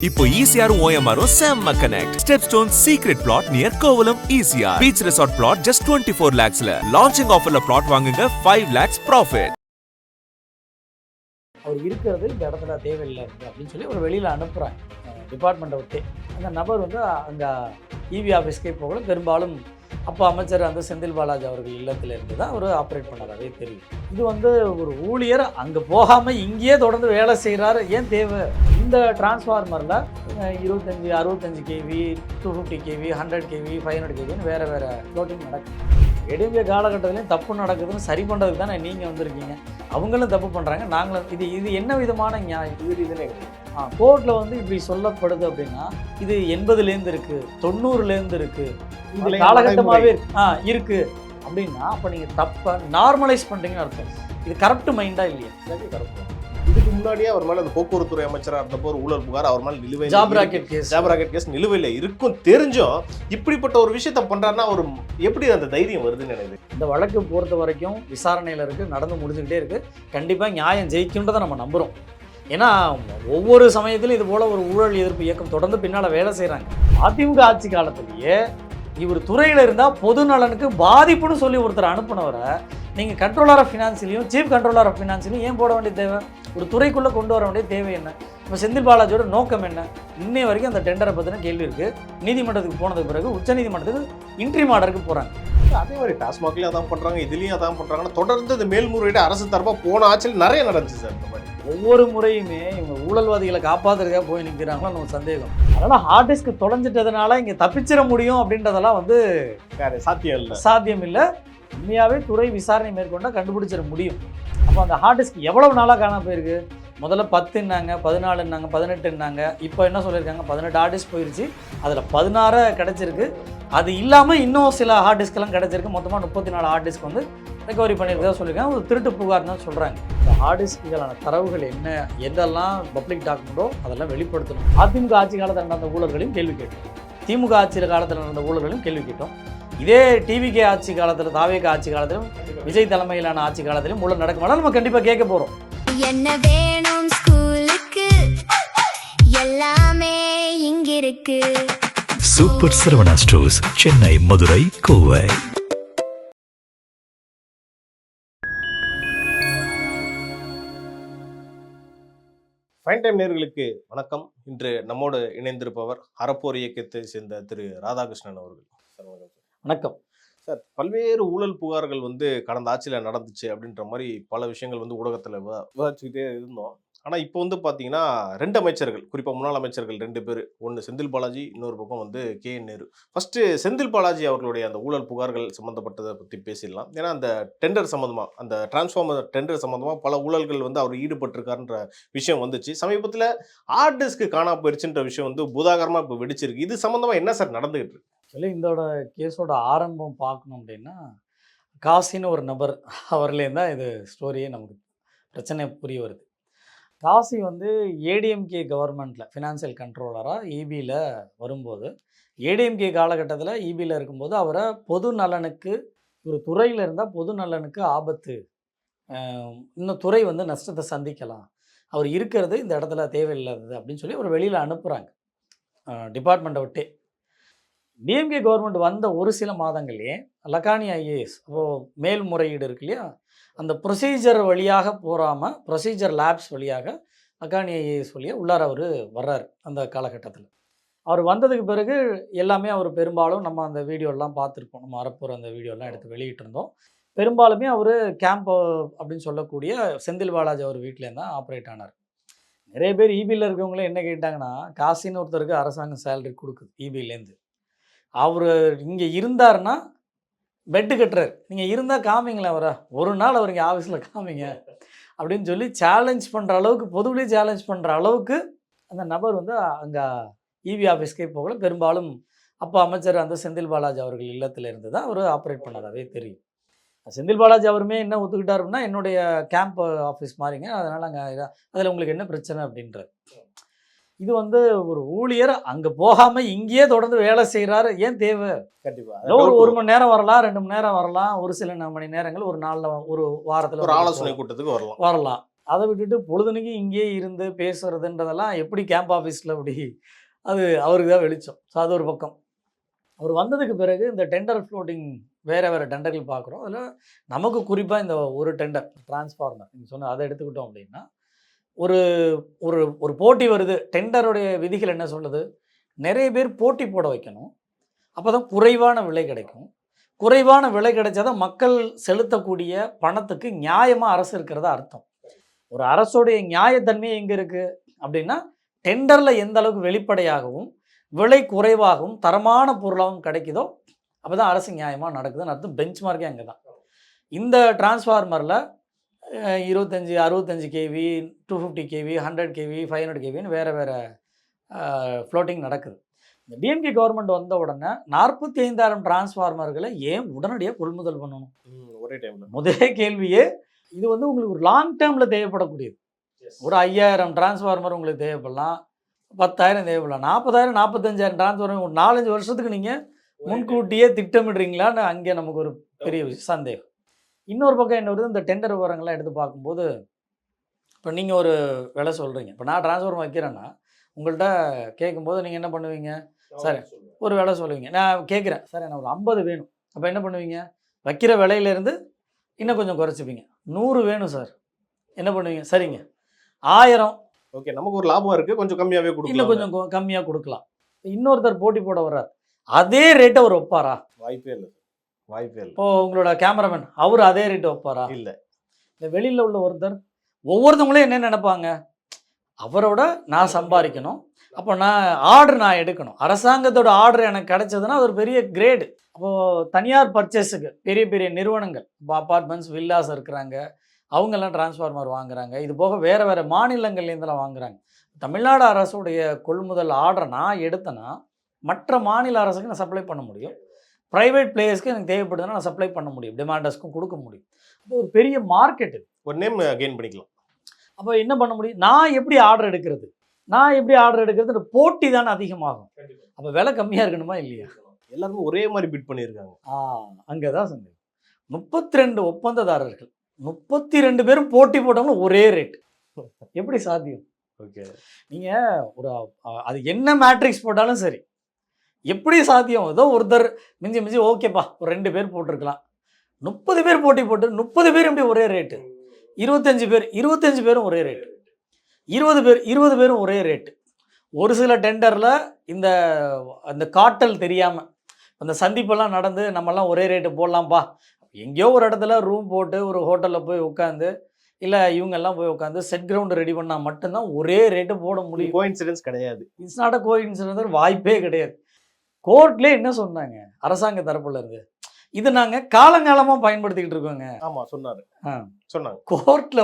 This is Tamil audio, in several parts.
இப்போ ECR OMR செம்ம connect. Stepstone secret plot near Kovalam ECR. Beach resort plot just 24 lakhs ல. Launching offerல plot வாங்குங்க 5 lakhs profit. அவர் இருக்கிறது இந்த இடத்துல தேவையில்லை அப்படின்னு சொல்லி ஒரு வெளியில் அனுப்புகிறாங்க டிபார்ட்மெண்ட்டை விட்டு. அந்த நபர் வந்து அங்கே இபி ஆஃபீஸ்க்கே போகல. பெரும்பாலும் அப்போ அமைச்சர் அந்த செந்தில் பாலாஜி அவர்கள் இல்லத்தில் இருந்து தான் அவர் ஆப்ரேட் பண்ணாரே தெரியும். இது வந்து ஒரு ஊழியர் அங்கே போகாமல் இங்கேயே தொடர்ந்து வேலை செய்கிறாரு. ஏன் தேவை? இந்த டிரான்ஸ்ஃபார்மரில் 65 கேவி, 250 கேவி, 100 கேவி, 500 கேவின்னு வேறு ஃப்ளோட்டிங் நடக்குது. ஏடிஎம்கே காலகட்டத்துலேயும் தப்பு நடக்குதுன்னு சரி பண்ணுறதுக்கு தானே நீங்கள் வந்திருக்கீங்க. அவங்களும் தப்பு பண்ணுறாங்க, நாங்களும். இது என்ன விதமான நியாயம்? இதுன்னு கோர்ட்டில் வந்து இப்படி சொல்லப்படுது அப்படின்னா இது 80லேருந்து இருக்குது, 90லேருந்து இருக்குது, இது காலகட்டமாகவே இருக்குது அப்படின்னா அப்போ நீங்கள் தப்பை நார்மலைஸ் பண்ணுறீங்கன்னு அர்த்தம். இது கரெக்ட் மைண்டாக இல்லையா? கரெக்ட். இதுக்கு முன்னாடியே அவர் மேலே அந்த போக்குவரத்துறை அமைச்சராக இருந்தப்போ ஒரு ஊழல் புகார் அவர் மேலே நிலுவையில் ஜாப் ராக்கெட் கேஸ் நிலுவையில் இருக்கும் தெரிஞ்சும் இப்படிப்பட்ட ஒரு விஷயத்த பண்ணுறாருன்னா அவர் எப்படி அந்த தைரியம் வருதுன்னு நினைக்குது. இந்த வழக்கு பொறுத்த வரைக்கும் விசாரணையில் இருக்குது, நடந்து முடிஞ்சுக்கிட்டே இருக்குது. கண்டிப்பாக நியாயம் ஜெயிக்குன்றதை நம்ம நம்புகிறோம். ஏன்னா ஒவ்வொரு சமயத்திலும் இது போல் ஒரு ஊழல் எதிர்ப்பு இயக்கம் தொடர்ந்து பின்னால் வேலை செய்கிறாங்க. அதிமுக ஆட்சி காலத்திலேயே இவர் துறையில் இருந்தால் பொது நலனுக்கு பாதிப்புன்னு சொல்லி ஒருத்தர் அனுப்புனவரை நீங்கள் கண்ட்ரோலர் ஆஃப் ஃபினான்ஸ்லையும் சீஃப் கண்ட்ரோலர் ஆஃப் ஃபினான்ஸ்லையும் ஏன் போட வேண்டிய தேவை? ஒரு துறைக்குள்ளே கொண்டு வர வேண்டிய தேவை என்ன? இப்போ செந்தில் பாலாஜியோட நோக்கம் என்ன? இன்னை வரைக்கும் அந்த டெண்டரை பற்றின கேள்வி இருக்குது. நீதிமன்றத்துக்கு போனதுக்கு பிறகு உச்சநீதிமன்றத்துக்கு இன்ட்ரீம் ஆர்டருக்கு போகிறாங்க. அதே மாதிரி டாஸ்மாக்லேயும் அதான் பண்ணுறாங்க, இதுலேயும் அதான் பண்ணுறாங்கன்னா தொடர்ந்து இந்த மேல்முறையீடு அரசு தரப்பாக போன ஆட்சியில் நிறைய நடந்துச்சு சார். இந்த மாதிரி ஒவ்வொரு முறையுமே இவங்க ஊழல்வாதிகளை காப்பாற்றுறதுக்காக போய் நிற்கிறாங்களோ நம்ம சந்தேகம். அதனால் ஹார்ட் டிஸ்க் தொலைஞ்சிட்டதுனால இங்கே தப்பிச்சிட முடியும் அப்படின்றதெல்லாம் வந்து சாத்தியம் இல்லை. உண்மையாகவே துறை விசாரணை மேற்கொண்டால் கண்டுபிடிச்சிட முடியும். அப்போ அந்த ஹார்ட் டிஸ்க் எவ்வளவு நாளாக காணாமல் போயிருக்கு? முதல்ல 10ன்னாங்க, 14ன்னாங்க, 18ன்னாங்க. இப்போ என்ன சொல்லியிருக்காங்க? 18 ஹார்ட் டிஸ்க் போயிடுச்சு. அதில் 16 கிடச்சிருக்கு. அது இல்லாமல் இன்னும் சில ஹார்ட் டிஸ்க்கெல்லாம் கிடச்சிருக்கு. மொத்தமாக 34 ஹார்ட் டிஸ்க் வந்து ரெக்கவரி பண்ணியிருக்கதா சொல்லியிருக்காங்க. ஒரு திருட்டு புகார் தான் சொல்கிறாங்க. இந்த ஹார்ட் டிஸ்க்குகளான தரவுகள் என்ன, எதெல்லாம் பப்ளிக் டாக்குமெண்ட்டோ அதெல்லாம் வெளிப்படுத்தணும். அதிமுக ஆட்சி காலத்தில் நடந்த ஊழல்களையும் கேள்வி கேட்டோம், திமுக ஆட்சி காலத்தில் நடந்த ஊழல்களையும் கேள்வி கேட்டோம். இதே டிவிகே ஆட்சி காலத்தில், தாவேக ஆட்சி காலத்திலும், விஜய் தலைமையிலான ஆட்சி காலத்திலும் ஊழல் நடக்குமானா நம்ம கண்டிப்பாக கேட்க போகிறோம். என்ன வேணும் ஸ்கூலுக்கு, எல்லாமே இங்கிருக்கு. Super Saravana stores, Chennai, Madurai, Kovai. Prime time நேயர்களுக்கு வணக்கம். இன்று நம்மோடு இணைந்திருப்பவர் அறப்போர் இயக்கத்தை சேர்ந்த திரு ராதாகிருஷ்ணன் அவர்கள். வணக்கம் சார். பல்வேறு ஊழல் புகார்கள் வந்து கடந்த ஆட்சியில் நடந்துச்சு அப்படின்ற மாதிரி பல விஷயங்கள் வந்து ஊடகத்தில் விவாதிச்சுக்கிட்டே இருந்தோம். ஆனால் இப்போ வந்து பார்த்தீங்கன்னா 2 அமைச்சர்கள், குறிப்பாக முன்னாள் அமைச்சர்கள் 2 பேர், ஒன்று செந்தில் பாலாஜி, இன்னொரு பக்கம் வந்து KN நேரு. ஃபஸ்ட்டு செந்தில் பாலாஜி அவர்களுடைய அந்த ஊழல் புகார்கள் சம்மந்தப்பட்டதை பற்றி பேசிடலாம். ஏன்னா அந்த டெண்டர் சம்மந்தமாக, அந்த டிரான்ஸ்ஃபார்மர் டெண்டர் சம்மந்தமாக பல ஊழல்கள் வந்து அவர் ஈடுபட்டிருக்காருன்ற விஷயம் வந்துச்சு. சமீபத்தில் ஹார்ட் டிஸ்க் காணாம போயிடுச்சுன்ற விஷயம் வந்து பூதாகரமாக இப்போ வெடிச்சிருக்கு. இது சம்மந்தமாக என்ன சார் நடந்துகிட்டு இருக்கு? இதோட கேஸோட ஆரம்பம் பார்க்கணும் அப்படின்னா காசின்னு ஒரு நபர், அவர்லேருந்து தான் இது ஸ்டோரியே நமக்கு பிரச்சனை புரிய வருது. காசி வந்து ஏடிஎம்கே கவர்மெண்ட்டில் ஃபினான்சியல் கண்ட்ரோலராக இபியில் வரும்போது, ஏடிஎம்கே காலகட்டத்தில் இபியில் இருக்கும்போது அவரை பொது நலனுக்கு, ஒரு துறையில் இருந்தால் பொது நலனுக்கு ஆபத்து, இன்னும் துறை வந்து நஷ்டத்தை சந்திக்கலாம், அவர் இருக்கிறது இந்த இடத்துல தேவையில்லாதது அப்படின்னு சொல்லி ஒரு வெளியில் அனுப்புகிறாங்க டிபார்ட்மெண்ட்டை விட்டே. டிஎம்கே கவர்மெண்ட் வந்த ஒரு சில மாதங்களே லக்கானி ஐஏஎஸ், அப்போது மேல்முறையீடு இருக்கு இல்லையா, அந்த ப்ரொசீஜர் வழியாக போகாமல் ப்ரொசீஜர் லேப்ஸ் வழியாக லக்கானி ஐஏஎஸ் வழியாக உள்ளார அவர் வர்றார். அந்த காலகட்டத்தில் அவர் வந்ததுக்கு பிறகு எல்லாமே அவர் பெரும்பாலும் நம்ம அந்த வீடியோலாம் பார்த்துருப்போம், நம்ம அறப்போகிற அந்த வீடியோலாம் எடுத்து வெளியிட்டிருந்தோம். பெரும்பாலுமே அவர் கேம்ப் அப்படின்னு சொல்லக்கூடிய செந்தில் பாலாஜி அவர் வீட்டிலேருந்து தான் ஆப்ரேட் ஆனார். நிறைய பேர் இபியில் இருக்கவங்களே என்ன கேட்டாங்கன்னா, காசின்னு ஒருத்தருக்கு அரசாங்கம் சேலரி கொடுக்குது இபியிலேருந்து, அவர் இங்கே இருந்தார்னா பெட்டு கட்டுறாரு, நீங்கள் இருந்தால் காமிங்களேன், அவரை ஒரு நாள் அவர் இங்கே ஆஃபீஸில் காமிங்க அப்படின்னு சொல்லி சேலஞ்ச் பண்ணுற அளவுக்கு, பொதுவிலே சேலஞ்ச் பண்ணுற அளவுக்கு அந்த நபர் வந்து அங்கே இபி ஆஃபீஸ்க்கே போகல. பெரும்பாலும் அப்போ அமைச்சர் அந்த செந்தில் பாலாஜி அவர்கள் இல்லத்தில் இருந்து தான் அவர் ஆப்ரேட் பண்ணதாவே தெரியும். செந்தில் பாலாஜி அவருமே என்ன ஒத்துக்கிட்டார் அப்படின்னா, என்னுடைய கேம்ப் ஆஃபீஸ் மாதிரிங்க, அதனால் அங்கே அதில் உங்களுக்கு என்ன பிரச்சனை அப்படின்றார். இது வந்து ஒரு ஊழியர் அங்கே போகாமல் இங்கேயே தொடர்ந்து வேலை செய்கிறாரு. ஏன் தேவை? கண்டிப்பாக ஒரு மணி நேரம் வரலாம், 2 மணி நேரம் வரலாம், ஒரு சில மணி நேரங்கள் ஒரு நாளில், ஒரு வாரத்தில் ஒரு ஆலோசனை கூட்டத்துக்கு வரலாம். அதை விட்டுட்டு பொழுதுனைக்கு இங்கேயே இருந்து பேசுறதுன்றதெல்லாம் எப்படி கேம்ப் ஆஃபீஸில் அப்படி அது அவருக்கு தான் வெளிச்சம். ஸோ அது ஒரு பக்கம். அவர் வந்ததுக்கு பிறகு இந்த டெண்டர் ஃப்ளோட்டிங் வேறு டெண்டர்கள் பார்க்குறோம். அதில் நமக்கு குறிப்பாக இந்த ஒரு டெண்டர் டிரான்ஸ்ஃபார்மர் நீங்கள் சொன்ன அதை எடுத்துக்கிட்டோம் அப்படின்னா ஒரு ஒரு ஒரு போட்டி வருது. டெண்டருடைய விதிகள் என்ன சொல்லுது? நிறைய பேர் போட்டி போட வைக்கணும், அப்போ தான் குறைவான விலை கிடைக்கும். குறைவான விலை கிடைச்சாதான் மக்கள் செலுத்தக்கூடிய பணத்துக்கு நியாயமாக அரசு இருக்கிறதா அர்த்தம். ஒரு அரசுடைய நியாயத்தன்மை எங்கே இருக்குது அப்படின்னா டெண்டரில் எந்த அளவுக்கு வெளிப்படையாகவும் விலை குறைவாகவும் தரமான பொருளாகவும் கிடைக்குதோ அப்போ தான் அரசு நியாயமாக நடக்குதுன்னு அர்த்தம். பெஞ்ச் மார்க்கே அங்கே தான். இந்த டிரான்ஸ்ஃபார்மரில் 25 65 கேவி 250 கேவி 100 கேவி 500 கேவின்னு வேறு ஃப்ளோட்டிங் நடக்குது. இந்த டிஎம்கே கவர்மெண்ட் வந்த உடனே 45,000 டிரான்ஸ்ஃபார்மர்களை ஏன் உடனடியாக கொள்முதல் பண்ணணும்? ஒரே டைமில் முதலே கேள்வியே இது வந்து உங்களுக்கு ஒரு லாங் டேர்மில் தேவைப்படக்கூடியது. ஒரு 5,000 டிரான்ஸ்ஃபார்மர் உங்களுக்கு தேவைப்படலாம், 10,000 தேவைப்படலாம், 40,000 45,000 டிரான்ஸ்ஃபார்மர் ஒரு 4-5 வருஷத்துக்கு நீங்கள் முன்கூட்டியே திட்டமிடுறீங்களான்னு அங்கே நமக்கு ஒரு பெரிய சந்தேகம். இன்னொரு பக்கம் என்ன வருது, இந்த டெண்டர் விவரங்கள்லாம் எடுத்து பார்க்கும்போது இப்போ நீங்கள் ஒரு விலை சொல்கிறீங்க. இப்போ நான் டிரான்ஸ்ஃபார்மர் வைக்கிறேன்னா உங்கள்கிட்ட கேட்கும்போது நீங்கள் என்ன பண்ணுவீங்க? சார் ஒரு விலை சொல்லுவீங்க. நான் கேட்குறேன் சார் எனக்கு ஒரு 50 வேணும். அப்போ என்ன பண்ணுவீங்க? வைக்கிற விலையிலேருந்து இன்னும் கொஞ்சம் குறைச்சிப்பீங்க. 100 வேணும் சார், என்ன பண்ணுவீங்க? சரிங்க 1000. ஓகே, நமக்கு ஒரு லாபம் இருக்குது, கொஞ்சம் கம்மியாகவே கொடுக்கலாம், இன்னும் கொஞ்சம் கம்மியாக கொடுக்கலாம். இன்னொருத்தர் போட்டி போட வர்றார், அதே ரேட்டை அவர் வைப்பாரா? வாய்ப்பே இல்லை. இப்போது உங்களோட கேமராமேன் அவர் அதே ரேட்டை வைப்பாரா? இல்லை. இந்த வெளியில் உள்ள ஒருத்தர் ஒவ்வொருத்தவங்களையும் என்ன நினைப்பாங்க? அவரோட நான் சம்பாதிக்கணும், அப்போ நான் எடுக்கணும். அரசாங்கத்தோட ஆர்டர் எனக்கு கிடைச்சதுன்னா அது ஒரு பெரிய கிரேடு. அப்போது தனியார் பர்ச்சேஸுக்கு பெரிய பெரிய நிறுவனங்கள், இப்போ அப்பார்ட்மெண்ட்ஸ் வில்லாஸ் இருக்கிறாங்க, அவங்கெல்லாம் டிரான்ஸ்ஃபார்மர் வாங்குறாங்க. இது போக வேறு மாநிலங்கள்லேருந்துலாம் வாங்குறாங்க. தமிழ்நாடு அரசுடைய கொள்முதல் ஆர்டரை நான் எடுத்தேன்னா மற்ற மாநில அரசுக்கு நான் சப்ளை பண்ண முடியும். ப்ரைவேட் பிளேயர்ஸ்க்கு எனக்கு தேவைப்படுதுன்னா நான் சப்ளை பண்ண முடியும், டிமாண்டர்ஸ்க்கும் கொடுக்க முடியும். அப்போ ஒரு பெரிய மார்க்கெட், ஒரு நேம் கெயின் பண்ணிக்கலாம். அப்போ என்ன பண்ண முடியும்? நான் எப்படி ஆர்டர் எடுக்கிறது போட்டி தானே அதிகமாகும். அப்போ விலை கம்மியாக இருக்கணுமா இல்லையா? எல்லாருமே ஒரே மாதிரி பிட் பண்ணியிருக்காங்க. அங்கே தான் சந்தேகம். 32 ஒப்பந்ததாரர்கள், 32 பேரும் போட்டி போட்டவங்களும் ஒரே ரேட், எப்படி சாத்தியம்? ஓகே, நீங்கள் ஒரு அது என்ன மேட்ரிக்ஸ் போட்டாலும் சரி, எப்படி சாத்தியம்? ஏதோ ஒருத்தர் மிஞ்சி ஓகேப்பா ஒரு 2 பேர் போட்டிருக்கலாம், 30 பேர் போட்டி போட்டு 30 பேர் எப்படி ஒரே ரேட்டு? 25 பேரும் ஒரே ரேட்டு, 20 பேரும் ஒரே ரேட்டு. ஒரு சில டெண்டரில் இந்த காட்டல் தெரியாமல் அந்த சந்திப்பெல்லாம் நடந்து நம்மெல்லாம் ஒரே ரேட்டு போடலாம்ப்பா, எங்கேயோ ஒரு இடத்துல ரூம் போட்டு ஒரு ஹோட்டலில் போய் உட்காந்து இல்லை இவங்கெல்லாம் போய் உட்காந்து செட் கிரவுண்டு ரெடி பண்ணால் மட்டும்தான் ஒரே ரேட்டு போட முடியும். கோஇன்சிடென்ஸ் கிடையாது. இட்ஸ் நாட் அ கோஇன்சிடென்ஸ், வாய்ப்பே கிடையாது. கோர்ட்லேயே என்ன சொன்னாங்க அரசாங்க தரப்புல இருந்து? இது நாங்கள் காலங்காலமாக பயன்படுத்திக்கிட்டு இருக்கோங்க. ஆமாம் சொன்னாங்க. கோர்ட்டில்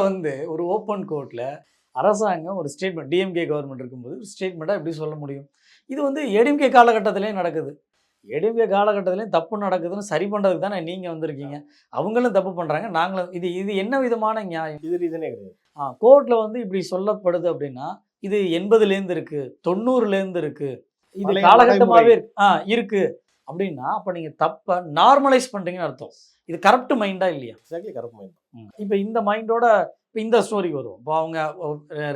ஒரு ஓப்பன் கோர்ட்டில் அரசாங்கம் ஒரு ஸ்டேட்மெண்ட், டிஎம்கே கவர்மெண்ட் இருக்கும்போது ஒரு ஸ்டேட்மெண்ட்டாக எப்படி சொல்ல முடியும்? இது ஏடிஎம்கே காலகட்டத்திலேயும் நடக்குது. ஏடிஎம்கே காலகட்டத்திலையும் தப்பு நடக்குதுன்னு சரி பண்ணுறதுக்கு தானே நீங்கள் வந்திருக்கீங்க. அவங்களும் தப்பு பண்ணுறாங்க, நாங்களும். இது என்ன விதமான நியாயம்? இது ரீசனே கிடையாது. கோர்ட்டில் இப்படி சொல்லப்படுது அப்படின்னா இது 80லேருந்து இருக்குது, 90லேருந்து இருக்குது, இது காலகட்டமாகவே இருக்குது அப்படின்னா அப்போ நீங்கள் தப்பை நார்மலைஸ் பண்ணுறீங்கன்னு அர்த்தம். இது கரப்ட் மைண்டா இல்லையா? Exactly corrupt mind. இப்போ இந்த மைண்டோட இப்போ இந்த ஸ்டோரிக்கு வருவோம். இப்போ அவங்க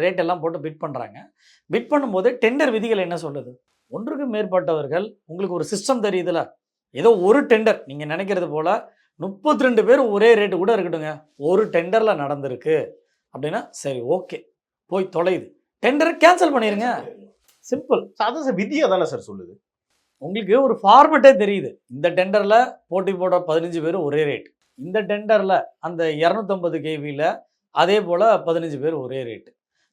ரேட் எல்லாம் போட்டு பிட் பண்ணுறாங்க. பிட் பண்ணும்போது டெண்டர் விதிகள் என்ன சொல்லுது? ஒன்றுக்கு மேற்பட்டவர்கள், உங்களுக்கு ஒரு சிஸ்டம் தெரியுதுல, ஏதோ ஒரு டெண்டர் நீங்கள் நினைக்கிறது போல் 32 பேர் ஒரே ரேட்டு கூட இருக்கட்டுங்க, ஒரு டெண்டரில் நடந்திருக்கு அப்படின்னா சரி ஓகே போய் தொலையுது, டெண்டரை கேன்சல் பண்ணிடுங்க, சிம்பிள். அதான் விதியை தானே சார் சொல்லுது. உங்களுக்கு ஒரு ஃபார்மெட்டே தெரியுது. இந்த டெண்டரில் போட்டி போட 15 பேர் ஒரே ரேட், இந்த டெண்டரில் அந்த 250 கேவியில் அதே போல் 15 பேர் ஒரே ரேட்டு,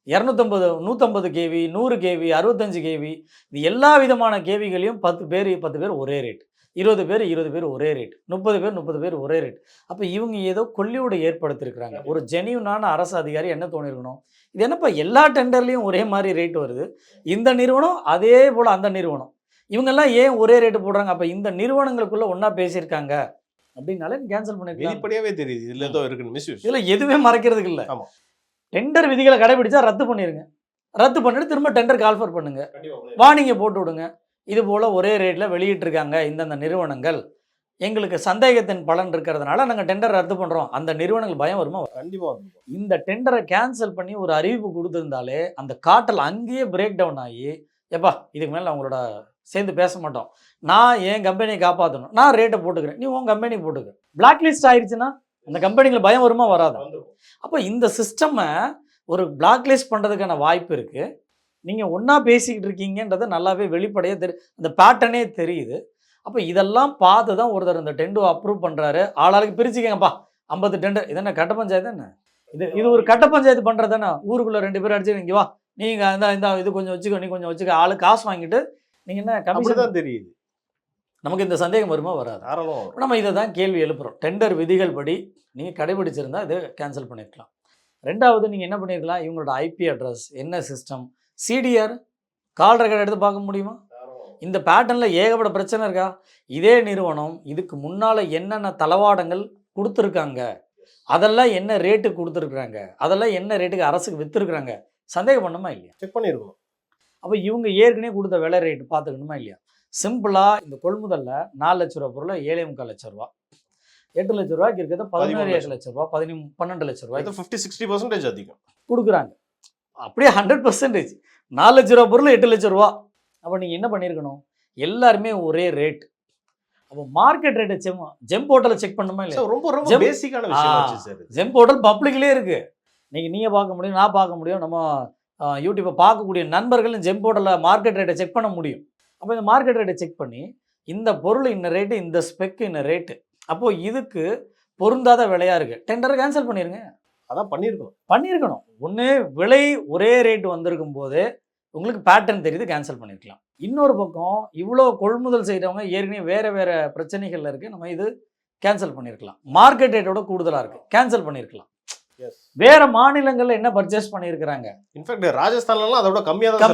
250 150 கேவி 100 கேவி 65 கேவி இது எல்லா விதமான கேவிகளையும் 10 பேர் ஒரே ரேட், 20 பேர் ஒரே ரேட், 30 பேர் ஒரே ரேட். அப்போ இவங்க ஏதோ கொள்ளியோடு ஏற்படுத்தியிருக்கிறாங்க. ஒரு ஜெனியூனான அரசு அதிகாரி என்ன தோணிருக்கணும்? இது என்னப்பா எல்லா டெண்டர்லேயும் ஒரே மாதிரி ரேட் வருது, இந்த நிறுவனம் அதே போல் அந்த நிறுவனம், இவங்கெல்லாம் ஏன் ஒரே ரேட்டு போடுறாங்க? அப்போ இந்த நிறுவனங்களுக்குள்ள ஒன்றா பேசியிருக்காங்க அப்படின்னாலே கேன்சல் பண்ணிருக்காங்க. வெளிப்படையாவே தெரியுது இதில் ஏதோ இருக்குன்னு மிஸ்யூஸ். இதில் எதுவுமே மறைக்கிறதுக்கு இல்லை. ஆமாம், டெண்டர் விதிகளை கடைபிடிச்சா ரத்து பண்ணிடுங்க, ரத்து பண்ணிட்டு திரும்ப டெண்டர் கால்ஃபர் பண்ணுங்க, வார்னிங்கை போட்டு விடுங்க. இது போல் ஒரே ரேட்டில் வெளியிட்டிருக்காங்க இந்தந்த நிறுவனங்கள், எங்களுக்கு சந்தேகத்தின் பலன் இருக்கிறதுனால நாங்கள் டெண்டர் ரத்து பண்ணுறோம். அந்த நிறுவனங்கள் பயம் வருமா? கண்டிப்பா வந்து இந்த டெண்டரை கேன்சல் பண்ணி ஒரு அறிவிப்பு கொடுத்துருந்தாலே அந்த காட்டல் அங்கேயே பிரேக் டவுன் ஆகி, எப்பா இதுக்கு மேலே அவங்களோட சேர்ந்து பேச மாட்டோம், நான் என் கம்பெனியை காப்பாற்றணும், நான் ரேட்டை போட்டுக்கிறேன், நீ உன் கம்பெனி போட்டுக்க. பிளாக் லிஸ்ட் ஆயிடுச்சுன்னா அந்த கம்பெனிகள் பயம் வருமா வராதா? அப்போ இந்த சிஸ்டமை ஒரு பிளாக் லிஸ்ட் பண்ணுறதுக்கான வாய்ப்பு இருக்குது. நீங்கள் ஒன்றா பேசிக்கிட்டு இருக்கீங்கன்றது நல்லாவே வெளிப்படையாக அந்த பேட்டர்னே தெரியுது. அப்போ இதெல்லாம் பார்த்து தான் ஒருத்தர் இந்த டெண்டோ அப்ரூவ் பண்ணுறாரு. ஆளாளுக்கு பிரிச்சுக்கங்கப்பா 50 டெண்டர். இது என்ன கட்ட பஞ்சாயத்து என்ன? இது ஒரு கட்ட பஞ்சாயத்து பண்ணுறது தானே. ஊருக்குள்ளே 2 பேர் அடிச்சு இங்கே வா, நீங்கள் இந்த இது கொஞ்சம் வச்சுக்கோ, நீ கொஞ்சம் வச்சுக்க, ஆளு காசு வாங்கிட்டு நீங்கள் என்ன கமிஷன் தான் தெரியுது. நமக்கு இந்த சந்தேகம் வருமா வராது? தாராளமாக நம்ம இதை தான் கேள்வி எழுப்புகிறோம். டெண்டர் விதிகள் படி நீங்கள் கடைபிடிச்சிருந்தா இது கேன்சல் பண்ணியிருக்கலாம். ரெண்டாவது நீங்கள் என்ன பண்ணியிருக்கலாம், இவங்களோட ஐபி அட்ரஸ் என்ன, சிஸ்டம், சிடிஆர், கால் ரெக்கார்டு எடுத்து பார்க்க முடியுமா? இந்த பேட்டர்னில் ஏகப்பட்ட பிரச்சனை இருக்கா? இதே நிறுவனம் இதுக்கு முன்னால் என்னென்ன தளவாடங்கள் கொடுத்துருக்காங்க, அதெல்லாம் என்ன ரேட்டு கொடுத்துருக்குறாங்க, அதெல்லாம் என்ன ரேட்டுக்கு அரசுக்கு விற்றுருக்குறாங்க, சந்தேகம் பண்ணுமா இல்லையா? செக் பண்ணியிருக்கணும். அப்போ இவங்க ஏற்கனவே கொடுத்த விலை ரேட்டு பார்த்துக்கணுமா இல்லையா? சிம்பிளாக இந்த கொள்முதலில் 4 லட்ச ரூபா பொருளை 7.25 லட்ச ரூபா, 8 லட்ச ரூபாய்க்கு இருக்கிறத 17 லட்ச ரூபா, 12 லட்ச ரூபாய் 50-60% அதிகம் கொடுக்குறாங்க. அப்படியே 100%. 4 லட்ச ரூபா பொருள் 8 லட்ச ரூபா. அப்போ நீங்கள் என்ன பண்ணியிருக்கணும், எல்லாருமே ஒரே ரேட். அப்போ மார்க்கெட் ரேட்டை ஜெம் போர்ட்டலில் செக் பண்ணுமா இல்லையா? ரொம்ப ரொம்ப பேசிக்கான விஷயம் சார். ஜெம் போர்ட்டல் பப்ளிக்லேயே இருக்குது. நீங்கள் பார்க்க முடியும், நான் பார்க்க முடியும், நம்ம யூடியூப்பை பார்க்கக்கூடிய நண்பர்களும் ஜெம் போர்ட்டலில் மார்க்கெட் ரேட்டை செக் பண்ண முடியும். அப்போ இந்த மார்க்கெட் ரேட்டை செக் பண்ணி இந்த பொருள் இன்ன ரேட்டு, இந்த ஸ்பெக்கு இன்ன ரேட்டு, அப்போது இதுக்கு பொருந்தாத விலையாக இருக்குது, டெண்டரை கேன்சல் பண்ணிடுங்க. அதான் பண்ணியிருக்கணும். ஒன்று விலை ஒரே ரேட்டு வந்திருக்கும் போது உங்களுக்கு பேட்டர்ன் தெரியுது, கேன்சல் பண்ணியிருக்கலாம். இன்னொரு பக்கம் இவ்வளோ கொள்முதல் செய்கிறவங்க ஏற்கனவே வேறு பிரச்சனைகள் இருக்குது, நம்ம இது கேன்சல் பண்ணியிருக்கலாம். மார்க்கெட் ரேட்டோட கூடுதலாக இருக்குது, கேன்சல் பண்ணியிருக்கலாம். வேற மாநிலங்கள்ல என்ன பர்ச்சேஸ் பண்ணியிருக்கிறாங்க? இன்ஃபேக்ட் ராஜஸ்தான்லாம் அதோட கம்மியாக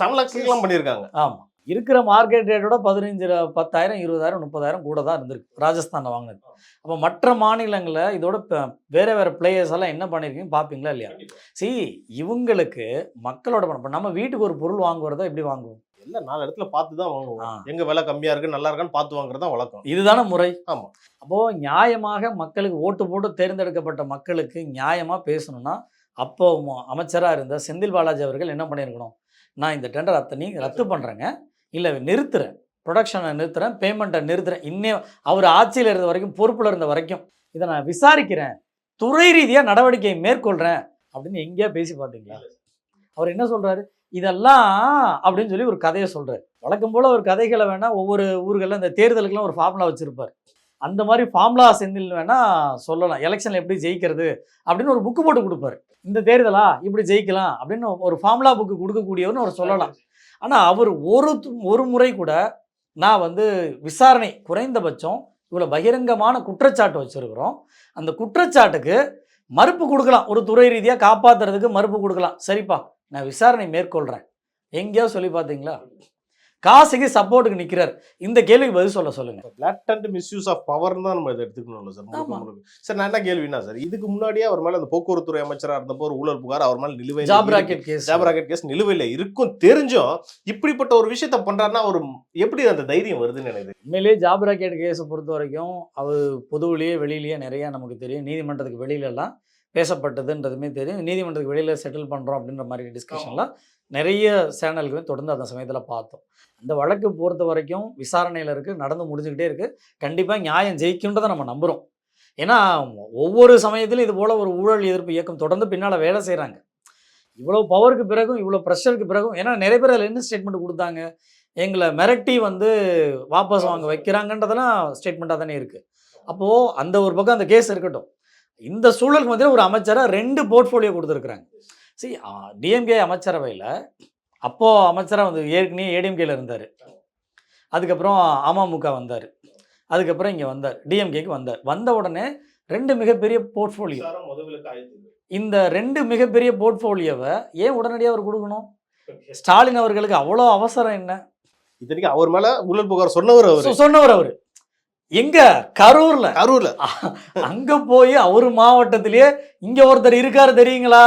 7 லட்சம் பண்ணியிருக்காங்க. ஆமாம், இருக்கிற மார்க்கெட் ரேட்டோட 15, 10,000, 20,000, 30,000 கூட தான் இருந்திருக்கு ராஜஸ்தானில் வாங்கினது. அப்போ மற்ற மாநிலங்களில் இதோட வேறு பிளேயர்ஸ் எல்லாம் என்ன பண்ணியிருக்கீங்க பார்ப்பீங்களா இல்லையா? இவங்களுக்கு மக்களோட பணம். நம்ம வீட்டுக்கு ஒரு பொருள் வாங்குறதா எப்படி வாங்குவோம்? எல்லாம் 4 இடத்துல பார்த்து தான் வாங்குவோம். எங்க விலை கம்மியா இருக்கு, நல்லா இருக்கான்னு பார்த்து வாங்குறதா வழக்கம். இதுதானே முறை. ஆமா. அப்போ நியாயமாக மக்களுக்கு ஓட்டு போட்டு தேர்ந்தெடுக்கப்பட்ட மக்களுக்கு நியாயமா பேசணும்னா, அப்போ அமைச்சராக இருந்த செந்தில் பாலாஜி அவர்கள் என்ன பண்ணியிருக்கணும், நான் இந்த டெண்டர் அத்தனையும் ரத்து பண்ணுறேங்க, இல்லை நிறுத்துறேன், ப்ரொடக்ஷனை நிறுத்துறேன், பேமெண்ட்டை நிறுத்துறேன், இன்னும் அவர் ஆட்சியில் இருந்த வரைக்கும், பொறுப்பில் இருந்த வரைக்கும் இதை நான் விசாரிக்கிறேன், துறை ரீதியாக நடவடிக்கை மேற்கொள்கிறேன் அப்படின்னு எங்கேயா பேசி பார்த்தீங்களா? அவர் என்ன சொல்கிறாரு, இதெல்லாம் அப்படின்னு சொல்லி ஒரு கதையை சொல்கிறார். வழக்கம் போல் ஒரு கதைகளை வேணால் ஒவ்வொரு ஊர்களில் இந்த தேர்தலுக்கெல்லாம் ஒரு ஃபார்முலா வச்சுருப்பார். அந்த மாதிரி ஃபார்முலா செந்தில் வேணால் சொல்லலாம், எலெக்ஷனில் எப்படி ஜெயிக்கிறது அப்படின்னு ஒரு புக்கு போட்டு கொடுப்பார். இந்த தேர்தலா இப்படி ஜெயிக்கலாம் அப்படின்னு ஒரு ஃபார்முலா புக்கு கொடுக்கக்கூடியவர்னு அவர் சொல்லலாம். ஆனால் அவர் ஒரு முறை கூட நான் விசாரணை குறைந்தபட்சம் இவ்வளோ பகிரங்கமான குற்றச்சாட்டு வச்சுருக்கிறோம், அந்த குற்றச்சாட்டுக்கு மறுப்பு கொடுக்கலாம், ஒரு துறை ரீதியாக காப்பாற்றுறதுக்கு மறுப்பு கொடுக்கலாம், சரிப்பா நான் விசாரணை மேற்கொள்கிறேன், எங்கேயாவது சொல்லி பார்த்தீங்களா? காசுக்கு சப்போர்ட்டுக்கு நிற்கிறார். இந்த கேள்விக்கு பதில் சொல்லுங்க. பிளாட்டன்ட் மிஸ்யூஸ் ஆஃப் பவர் தான் நம்ம இதை எடுத்துக்கணும்ல சார். சார் நான் என்ன கேள்வினா சார், இதுக்கு முன்னாடியே அவர் மேலே அந்த போக்குவரத்துறை அமைச்சராக இருந்தப்போ ஒரு ஊழல் புகார் அவர் மேலே நிலுவையில், ஜாப் ராக்கெட் கேஸ் நிலுவையில் இருக்கும் தெரிஞ்சும் இப்படிப்பட்ட ஒரு விஷயத்த பண்றாருன்னா அவர் எப்படி அந்த தைரியம் வருதுன்னு நினைக்குது? உண்மையிலேயே ஜாப் ராக்கெட் கேஸை பொறுத்த வரைக்கும் அவர் பொதுவிலேயே வெளியிலேயே நிறையா நமக்கு தெரியும், நீதிமன்றத்துக்கு வெளியிலலாம் பேசப்பட்டதுன்றதுமே தெரியும், நீதிமன்றத்துக்கு வெளியில் செட்டில் பண்ணுறோம் அப்படின்ற மாதிரி டிஸ்கஷன்லாம் நிறைய சேனல்களுமே தொடர்ந்து அந்த சமயத்தில் பார்த்தோம். அந்த வழக்கு பொறுத்த வரைக்கும் விசாரணையில் இருக்குது, நடந்து முடிஞ்சுக்கிட்டே இருக்குது. கண்டிப்பாக நியாயம் ஜெயிக்குன்றதை நம்ம நம்புகிறோம். ஏன்னா ஒவ்வொரு சமயத்திலும் இது போல் ஒரு ஊழல் எதிர்ப்பு இயக்கம் தொடர்ந்து பின்னால் வேலை செய்கிறாங்க. இவ்வளோ பவருக்கு பிறகும், இவ்வளோ ப்ரெஷருக்கு பிறகும், ஏன்னா நிறைய பேர் அதில் என்ன ஸ்டேட்மெண்ட் கொடுத்தாங்க, எங்களை மிரட்டி வாபஸ் வாங்க வைக்கிறாங்கன்றதெல்லாம் ஸ்டேட்மெண்ட்டாக தானே இருக்குது. அப்போது அந்த ஒரு பக்கம் அந்த கேஸ் இருக்கட்டும், இந்த சூழலுக்கு மத்தியில் ஒரு அமைச்சராக 2 போர்ட்ஃபோலியோ கொடுத்துருக்குறாங்க. டிஎம்கே அமைச்சரவையில் அப்போது அமைச்சராக ஏற்கனவே ஏடிஎம்கேல இருந்தார், அதுக்கப்புறம் அமமுக வந்தார், அதுக்கப்புறம் இங்கே வந்தார், டிஎம்கேக்கு வந்த உடனே 2 மிகப்பெரிய போர்ட்ஃபோலியோ. இந்த 2 மிகப்பெரிய போர்ட்ஃபோலியோவை ஏன் உடனடியாக அவர் கொடுக்கணும்? ஸ்டாலின் அவர்களுக்கு அவ்வளோ அவசரம் என்ன? இத்தனைக்கு அவர் மேலே ஊழல் புகார் சொன்னவர் அவர் எங்க கரூர்ல அங்க போய் அவரு மாவட்டத்திலேயே இங்க ஒருத்தர் இருக்காரு தெரியுங்களா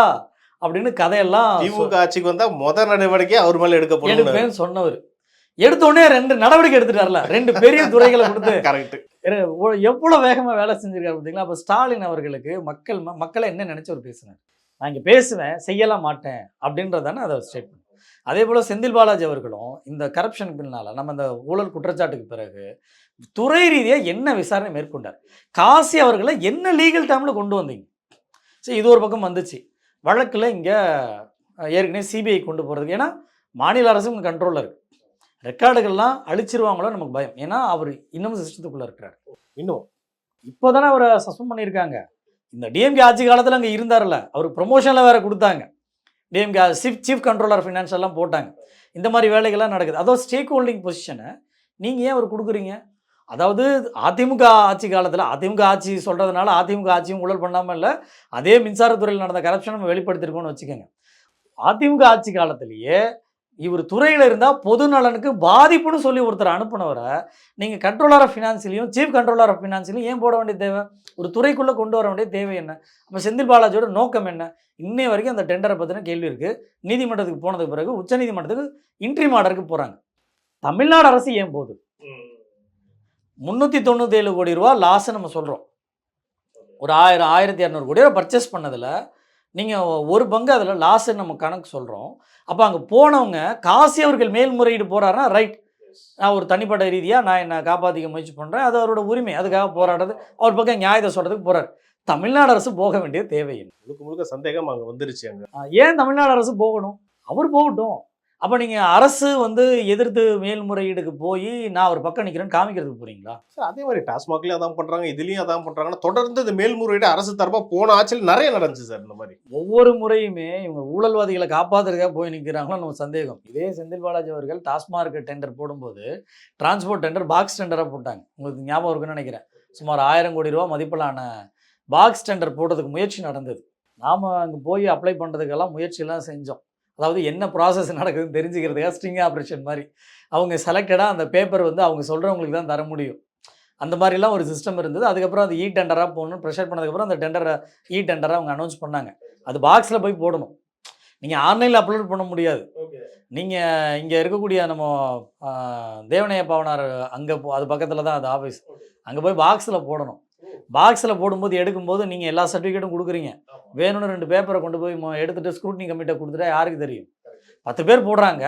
அப்படின்னு கதையெல்லாம் திமுக ஆட்சிக்கு வந்தா முதல் நடவடிக்கை அவர் மேல எடுக்கப்படும் சொன்னவர். எடுத்தோடனே 2 நடவடிக்கை எடுத்துட்டார்ல, 2 பெரிய துறைகளை கொடுத்து கரெக்ட். எவ்வளவு வேகமா வேலை செஞ்சிருக்காரு பார்த்தீங்களா? அப்ப ஸ்டாலின் அவர்களுக்கு மக்களை என்ன நினைச்சு அவர் பேசுனார்? நான் இங்க பேசுவேன், செய்யலாம் மாட்டேன் அப்படின்றதானே அதை ஸ்டேட்மெண்ட். அதே போல செந்தில் பாலாஜி அவர்களும் இந்த கரப்ஷன் பின்னால நம்ம இந்த ஊழல் குற்றச்சாட்டுக்கு பிறகு துறை ரீதியா என்ன விசாரணை மேற்கொண்டார்? காசி அவர்களை என்ன லீகல் டைம்ல கொண்டு வந்தீங்க? சரி, இது ஒரு பக்கம் வந்துச்சு. வழக்குல இங்க ஏற்கனவே சிபிஐ கொண்டு போறதுக்கு, ஏன்னா மாநில அரசும் கண்ட்ரோல்ல இருக்கு. ரெக்கார்டுகள்லாம் அழிச்சிருவாங்களோ நமக்கு பயம். ஏன்னா அவர் இன்னமும் சிஸ்டத்துக்குள்ள இருக்கிறார். இன்னும் இப்போதானே அவரை சஸ்பெண்ட் பண்ணியிருக்காங்க. இந்த டிஎம்கே ஆட்சி காலத்தில் அங்கே இருந்தார்ல, அவருக்கு ப்ரொமோஷனில் வேற கொடுத்தாங்க. டிஎம்கே சீஃப் கண்ட்ரோலர் ஃபினான்ஸ் எல்லாம் போட்டாங்க. இந்த மாதிரி வேலைகள்லாம் நடக்குது. அதாவது ஸ்டேக் ஹோல்டிங் பொசிஷனை நீங்கள் ஏன் அவர் கொடுக்குறீங்க? அதாவது அதிமுக ஆட்சி காலத்தில், அதிமுக ஆட்சி சொல்கிறதுனால அதிமுக ஆட்சியும் ஊழல் பண்ணாமல் இல்லை, அதே மின்சாரத்துறையில் நடந்த கரப்ஷன் நம்ம வெளிப்படுத்திருக்கோம்னு வச்சுக்கோங்க. அதிமுக ஆட்சி காலத்திலேயே இவர் துறையில் இருந்தால் பொது நலனுக்கு பாதிப்புன்னு சொல்லி ஒருத்தர் அனுப்புனவரை நீங்கள் கண்ட்ரோலர் ஆஃப் ஃபினான்ஸ்லையும் சீஃப் கண்ட்ரோலர் ஆஃப் ஃபினான்ஸ்லையும் ஏன் போட வேண்டிய தேவை? ஒரு துறைக்குள்ளே கொண்டு வர வேண்டிய தேவை என்ன? அப்போ செந்தில் பாலாஜியோட நோக்கம் என்ன? இன்னைய வரைக்கும் அந்த டெண்டரை பற்றின கேள்வி இருக்குது. நீதிமன்றத்துக்கு போனதுக்கு பிறகு உச்சநீதிமன்றத்துக்கு இன்ட்ரீம் ஆர்டருக்கு போகிறாங்க. தமிழ்நாடு அரசு ஏன் போகுது? 397 கோடி ரூபா லாஸ் நம்ம சொல்கிறோம். ஒரு 1200 கோடி ரூபா பர்ச்சேஸ் பண்ணதில் நீங்கள் ஒரு பங்கு அதில் லாஸ்ன்னு நம்ம கணக்கு சொல்கிறோம். அப்போ அங்கே போனவங்க காசி அவர்கள் மேல்முறையீடு போகிறாருன்னா ரைட், நான் ஒரு தனிப்பட்ட ரீதியாக நான் என்னை காப்பாற்றிக்க முயற்சி பண்ணுறேன், அது அவரோட உரிமை, அதுக்காக போராடுறது, அவர் பக்கம் நியாயத்தை சொல்கிறதுக்கு போகிறார். தமிழ்நாடு அரசு போக வேண்டிய தேவையில்லை. முழுக்க முழுக்க சந்தேகம் அங்கே வந்துருச்சு. அங்கே ஏன் தமிழ்நாடு அரசு போகணும்? அவர் போகட்டும். அப்போ நீங்கள் அரசு எதிர்த்து மேல்முறையீடுக்கு போய் நான் ஒரு பக்கம் நிற்கிறேன்னு காமிக்கிறதுக்கு போகிறீங்களா? சார், அதே மாதிரி டாஸ்மாக்லேயும் அதான் பண்ணுறாங்க, இதுலேயும் அதான் பண்ணுறாங்கன்னா தொடர்ந்து இந்த மேல்முறையீடு அரசு தரப்பாக போன ஆட்சியில் நிறைய நடந்துச்சு சார். இந்த மாதிரி ஒவ்வொரு முறையுமே இவங்க ஊழல்வாதிகளை காப்பாற்றுறதுக்காக போய் நிற்கிறாங்களோ நம்ம சந்தேகம். இதே செந்தில் பாலாஜி அவர்கள் டாஸ்மார்க் டெண்டர் போடும்போது டிரான்ஸ்போர்ட் டெண்டர் பாக்ஸ் டெண்டராக போட்டாங்க. உங்களுக்கு ஞாபகம் இருக்குன்னு நினைக்கிறேன். சுமார் 1000 கோடி ரூபா மதிப்பிலான பாக்ஸ் டெண்டர் போடுறதுக்கு முயற்சி நடந்தது. நாம் அங்கே போய் அப்ளை பண்ணுறதுக்கெல்லாம் முயற்சியெல்லாம் செஞ்சோம். அதாவது என்ன ப்ராசஸ் நடக்குதுன்னு தெரிஞ்சுக்கிறதுக்காக ஸ்ட்ரிங் ஆப்ரேஷன் மாதிரி அவங்க செலக்டடாக அந்த பேப்பர் அவங்க சொல்கிறவங்களுக்கு தான் தர முடியும். அந்த மாதிரிலாம் ஒரு சிஸ்டம் இருந்தது. அதுக்கப்புறம் அது டெண்டராக போகணும்னு ப்ரெஷர் பண்ணதுக்கப்புறம் அந்த டெண்டரை டெண்டராக அவங்க அனௌன்ஸ் பண்ணாங்க. அது பாக்ஸில் போய் போடணும். நீங்கள் ஆன்லைனில் அப்லோட் பண்ண முடியாது. நீங்கள் இங்கே இருக்கக்கூடிய நம்ம தேவனைய பாவனார் அங்கே அது பக்கத்தில் தான் அது ஆஃபீஸ், அங்கே போய் பாக்ஸில் போடணும். பாக்ஸில் போடும்போது எடுக்கும்போது நீங்கள் எல்லா சர்டிஃபிகேட்டும் கொடுக்குறீங்க. வேணும்னு 2 பேப்பரை கொண்டு போய் எடுத்துகிட்டு ஸ்க்ரூட்னி கமிட்டியை கொடுத்துட்டா யாருக்கு தெரியும்? 10 பேர் போடுறாங்க.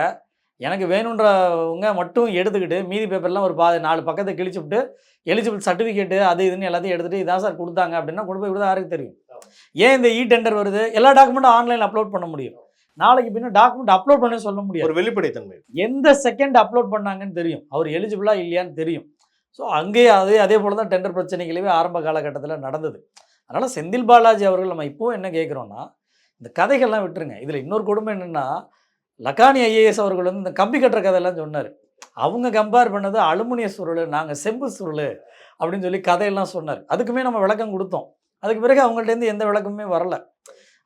எனக்கு வேணுன்றவங்க மட்டும் எடுத்துக்கிட்டு மீதி பேப்பர்லாம் ஒரு 4 பக்கத்தை கிழிச்சு விட்டு எலிஜிபிள் சர்டிஃபிகேட்டு அது இதுன்னு எல்லாத்தையும் எடுத்துகிட்டு இதான் சார் கொடுத்தாங்க அப்படின்னா கொண்டு போய் கொடுத்தா யாருக்கு தெரியும்? ஏன் இந்த டெண்டர் வருது? எல்லா டாக்குமெண்ட்டும் ஆன்லைனில் அப்லோட் பண்ண முடியும். நாளைக்கு பின்ன டாக்குமெண்ட் அப்லோட் பண்ண சொல்ல முடியாது. ஒரு வெளிப்படைத்தன்மை. எந்த செகண்ட் அப்லோட் பண்ணாங்கன்னு தெரியும், அவர் எலிஜிபிளா இல்லையான்னு தெரியும். ஸோ அங்கேயே அதே போல தான் டெண்டர் பிரச்சனைகளே ஆரம்ப காலகட்டத்தில் நடந்தது. அதனால் செந்தில் பாலாஜி அவர்கள் நம்ம இப்போவும் என்ன கேட்குறோன்னா, இந்த கதைகள்லாம் விட்டுருங்க. இதில் இன்னொரு கொடுமை என்னென்னா, லக்கானி ஐஏஎஸ் அவர்கள் இந்த கம்பி கட்டுற கதையெல்லாம் சொன்னார். அவங்க கம்பேர் பண்ணது அலுமினிய சுருள், நாங்கள் செம்பு சுருள் அப்படின்னு சொல்லி கதையெல்லாம் சொன்னார். அதுக்குமே நம்ம விளக்கம் கொடுத்தோம். அதுக்கு பிறகு அவங்கள்ட்டேருந்து எந்த விளக்கமுமே வரல.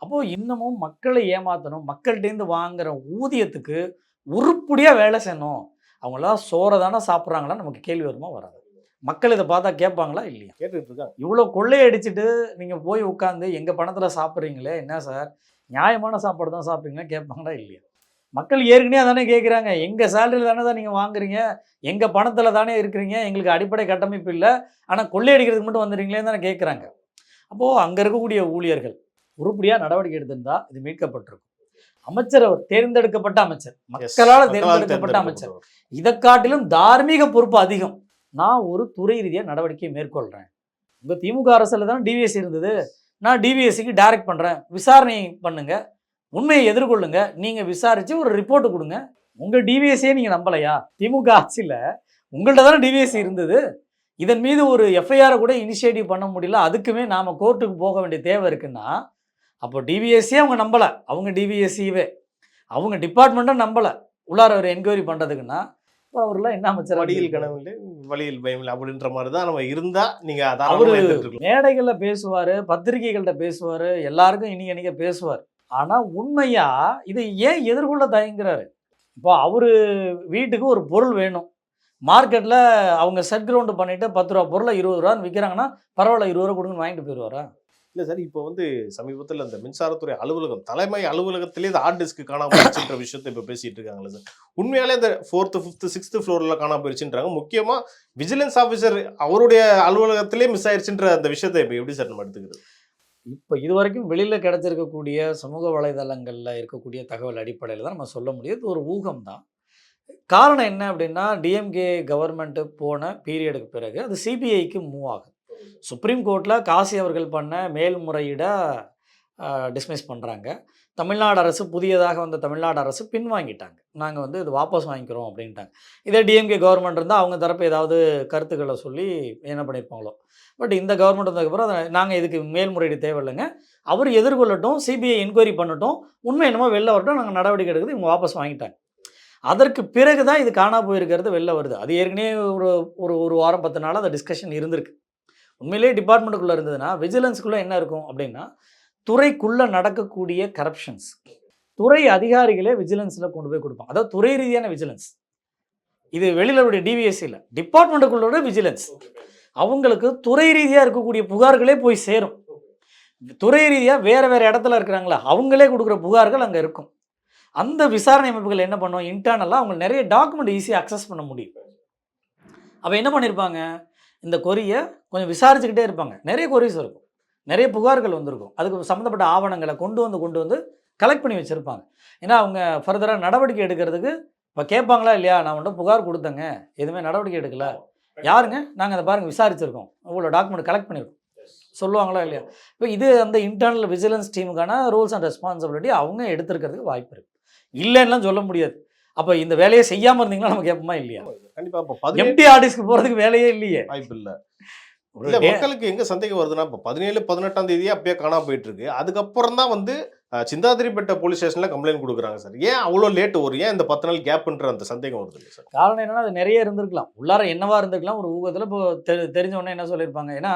அப்போது இன்னமும் மக்களை ஏமாற்றணும், மக்கள்கிட்டேருந்து வாங்குகிற ஊதியத்துக்கு உருப்படியாக வேலை செய்யணும். அவங்களாம் சோறை தானே சாப்பிட்றாங்களா நமக்கு கேள்வி வருமா வராது? மக்கள் இதை பார்த்தா கேட்பாங்களா இல்லையா? கேட்டுட்டு இருக்காங்க. இவ்வளோ கொள்ளையடிச்சிட்டு நீங்கள் போய் உட்காந்து எங்கள் பணத்தில் சாப்பிட்றீங்களே, என்ன சார் நியாயமான சாப்பாடு தான் சாப்பிட்றீங்களா கேட்பாங்களா இல்லையா? மக்கள் ஏற்கனவே தானே கேட்குறாங்க. எங்கள் சேலரியில் தானே தான் நீங்கள் வாங்குறீங்க, எங்கள் பணத்தில் தானே இருக்கிறீங்க, எங்களுக்கு அடிப்படை கட்டமைப்பு இல்லை, ஆனால் கொள்ளையடிக்கிறதுக்கு மட்டும் வந்துடுறீங்களேன்னு தானே கேட்குறாங்க. அப்போது அங்கே இருக்கக்கூடிய ஊழியர்கள் உருப்படியாக நடவடிக்கை எடுத்திருந்தால் இது மீட்கப்பட்டிருக்கும். அமைச்சர் அவர் தேர்ந்தெடுக்கப்பட்ட அமைச்சர், மக்களால் தேர்ந்தெடுக்கப்பட்ட அமைச்சர். இதை காட்டிலும் தார்மீக பொறுப்பு அதிகம். நான் ஒரு துறை ரீதியாக நடவடிக்கை மேற்கொள்கிறேன். உங்கள் திமுக அரசில் தானே டிவிஎஸ்சி இருந்தது, நான் டிவிஎஸ்சிக்கு டைரக்ட் பண்ணுறேன், விசாரணை பண்ணுங்க, உண்மையை எதிர்கொள்ளுங்க, நீங்கள் விசாரித்து ஒரு ரிப்போர்ட்டு கொடுங்க. உங்கள் டிவிஎஸ்சியே நீங்கள் நம்பலையா? திமுக ஆட்சியில் உங்கள்கிட்ட தானே டிவிஎஸ்சி இருந்தது. இதன் மீது ஒரு எஃப்ஐஆரை கூட இனிஷியேட்டிவ் பண்ண முடியல. அதுக்குமே நாம் கோர்ட்டுக்கு போக வேண்டிய தேவை இருக்குன்னா, அப்போ டிவிஎஸ்சியே அவங்க நம்பலை. அவங்க டிவிஎஸ்சியவே அவங்க டிபார்ட்மெண்ட்டாக நம்பலை உள்ளார ஒரு என்கொயரி பண்ணுறதுக்குன்னா, இப்போ அவர்லாம் என்ன அமைச்சர்? வழியில் கனவில்லை வழியில் பயமில்லை அப்படின்ற மாதிரி தான் நம்ம இருந்தால் நீங்கள் அவர் மேடைகளில் பேசுவார், பத்திரிகைகள்கிட்ட பேசுவார், எல்லாருக்கும் இன்னைக்கு பேசுவார். ஆனால் உண்மையாக இதை ஏன் எதிர்கொள்ள தயங்குறாரு? இப்போ அவர் வீட்டுக்கு ஒரு பொருள் வேணும், மார்க்கெட்டில் அவங்க செட் கிரவுண்டு பண்ணிவிட்டு 10 ரூபா பொருளை 20 ரூபான்னு விற்கிறாங்கன்னா பரவாயில்ல 20 ரூபா கொடுங்கன்னு வாங்கிட்டு போயிடுவாரா? இல்லை சார், இப்போ வந்து சமீபத்தில் அந்த மின்சாரத்துறை அலுவலகம் தலைமை அலுவலகத்திலே இந்த ஹார்ட் டிஸ்க் காணாம போயிடுச்சுன்ற விஷயத்தை இப்போ பேசிட்டு இருக்காங்களே சார். உண்மையாலே இந்த 4th 5th 6th ஃப்ளோரில் காணாம போயிடுச்சுன்றாங்க. முக்கியமாக விஜிலன்ஸ் ஆஃபீஸர் அவருடைய அலுவலகத்திலே மிஸ் ஆயிடுச்சுன்ற அந்த விஷயத்தை இப்போ எப்படி சார் நம்ம எடுத்துக்கிறது? இப்போ இதுவரைக்கும் வெளியில் கிடைச்சிருக்கக்கூடிய சமூக வலைதளங்களில் இருக்கக்கூடிய தகவல் அடிப்படையில் தான் நம்ம சொல்ல முடியும். இது ஒரு ஊகம் தான். காரணம் என்ன அப்படின்னா, டிஎம்கே கவர்மெண்ட்டு போன பீரியடுக்கு பிறகு அது சிபிஐக்கு மூவ் ஆகுது. சுப்ரீம் கோர்ட்டில் காசி அவர்கள் பண்ண மேல்முறையீடை டிஸ்மிஸ் பண்ணுறாங்க. தமிழ்நாடு அரசு, புதியதாக வந்த தமிழ்நாடு அரசு பின்வாங்கிட்டாங்க. நாங்கள் வந்து இது வாபஸ் வாங்கிக்கிறோம் அப்படின்ட்டாங்க. இதே டிஎம்கே கவர்மெண்ட் இருந்தால் அவங்க தரப்பு ஏதாவது கருத்துக்களை சொல்லி என்ன பண்ணியிருப்பாங்களோ. பட் இந்த கவர்மெண்ட் வந்ததுக்கப்புறம் நாங்கள் இதுக்கு மேல்முறையீடு தேவையில்லைங்க, அவர் எதிர்கொள்ளட்டும், சிபிஐ என்கொயரி பண்ணட்டும், உண்மை என்னமோ வெளில வரட்டும், நாங்கள் நடவடிக்கை எடுக்குது, இவங்க வாபஸ் வாங்கிட்டாங்க. அதற்கு பிறகு தான் இது காணா போயிருக்கிறது வெளில வருது. அது ஏற்கனவே ஒரு வாரம் 10 நாள் அந்த டிஸ்கஷன் இருந்திருக்கு. உண்மையிலேயே டிபார்ட்மெண்ட்டுக்குள்ளே இருந்ததுன்னா விஜிலன்ஸுக்குள்ளே என்ன இருக்கும் அப்படின்னா, துறைக்குள்ளே நடக்கக்கூடிய கரப்ஷன்ஸ் துறை அதிகாரிகளே விஜிலன்ஸில் கொண்டு போய் கொடுப்பாங்க. அதாவது துறை ரீதியான விஜிலன்ஸ். இது வெளியிலுடைய டிவிஎஸ் இல்லை, டிபார்ட்மெண்ட்டுக்குள்ளோட விஜிலன்ஸ். அவங்களுக்கு துறை ரீதியாக இருக்கக்கூடிய புகார்களே போய் சேரும். துறை ரீதியாக வேறு வேறு இடத்துல இருக்கிறாங்களா, அவங்களே கொடுக்குற புகார்கள் அங்கே இருக்கும். அந்த விசாரணை அமைப்புகள் என்ன பண்ணுவோம், இன்டர்னலாக அவங்க நிறைய டாக்குமெண்ட் ஈஸியாக அக்சஸ் பண்ண முடியும். அப்போ என்ன பண்ணியிருப்பாங்க, இந்த கொரியை கொஞ்சம் விசாரிச்சுக்கிட்டே இருப்பாங்க. நிறைய கொரிஸ் இருக்கும், நிறைய புகார்கள் வந்திருக்கும். அதுக்கு சம்மந்தப்பட்ட ஆவணங்களை கொண்டு வந்து கலெக்ட் பண்ணி வச்சுருப்பாங்க. ஏன்னா அவங்க ஃபர்தராக நடவடிக்கை எடுக்கிறதுக்கு இப்போ கேட்பாங்களா இல்லையா, நான் மட்டும் புகார் கொடுத்தேங்க, எதுவுமே நடவடிக்கை எடுக்கலை, யாருங்க, நாங்கள் அதை பாருங்கள் விசாரிச்சிருக்கோம், இவ்வளோ டாக்குமெண்ட் கலெக்ட் பண்ணியிருக்கோம், சொல்லுவாங்களா இல்லையா. இப்போ இது அந்த இன்டர்னல் விஜிலன்ஸ் டீமுக்கான ரூல்ஸ் அண்ட் ரெஸ்பான்சிபிலிட்டி அவங்க எடுத்துருக்கிறதுக்கு வாய்ப்பு இருக்குது. இல்லைன்னா சொல்ல முடியாது. அப்போ இந்த வேலையை செய்யாமல் இருந்தீங்கன்னா நம்ம கேட்போமா இல்லையா? கண்டிப்பாக எம்டி ஆர்டிஸ்க்கு போகிறதுக்கு வேலையே இல்லையே. வாய்ப்பு இல்லை. இல்லை, மக்களுக்கு எங்கே சந்தேகம் வருதுன்னா, இப்போ 17 18ஆம் தேதியே அப்பயே காணாம போயிட்டு இருக்கு. அதுக்கப்புறம் தான் வந்து சிந்தாதிரிப்பேட்டை போலீஸ் ஸ்டேஷனில் கம்ப்ளைண்ட் கொடுக்குறாங்க சார். ஏன் அவ்வளோ லேட்டு, ஏன் இந்த 10 நாள் கேப்ன்ற அந்த சந்தேகம் வருது இல்லை சார்? காரணம் என்னன்னா, அது நிறைய இருந்திருக்கலாம், உள்ளார என்னவா இருந்திருக்கலாம். ஒரு ஊகத்தில் இப்போ தெரிஞ்சவொடனே என்ன சொல்லியிருப்பாங்க, ஏன்னா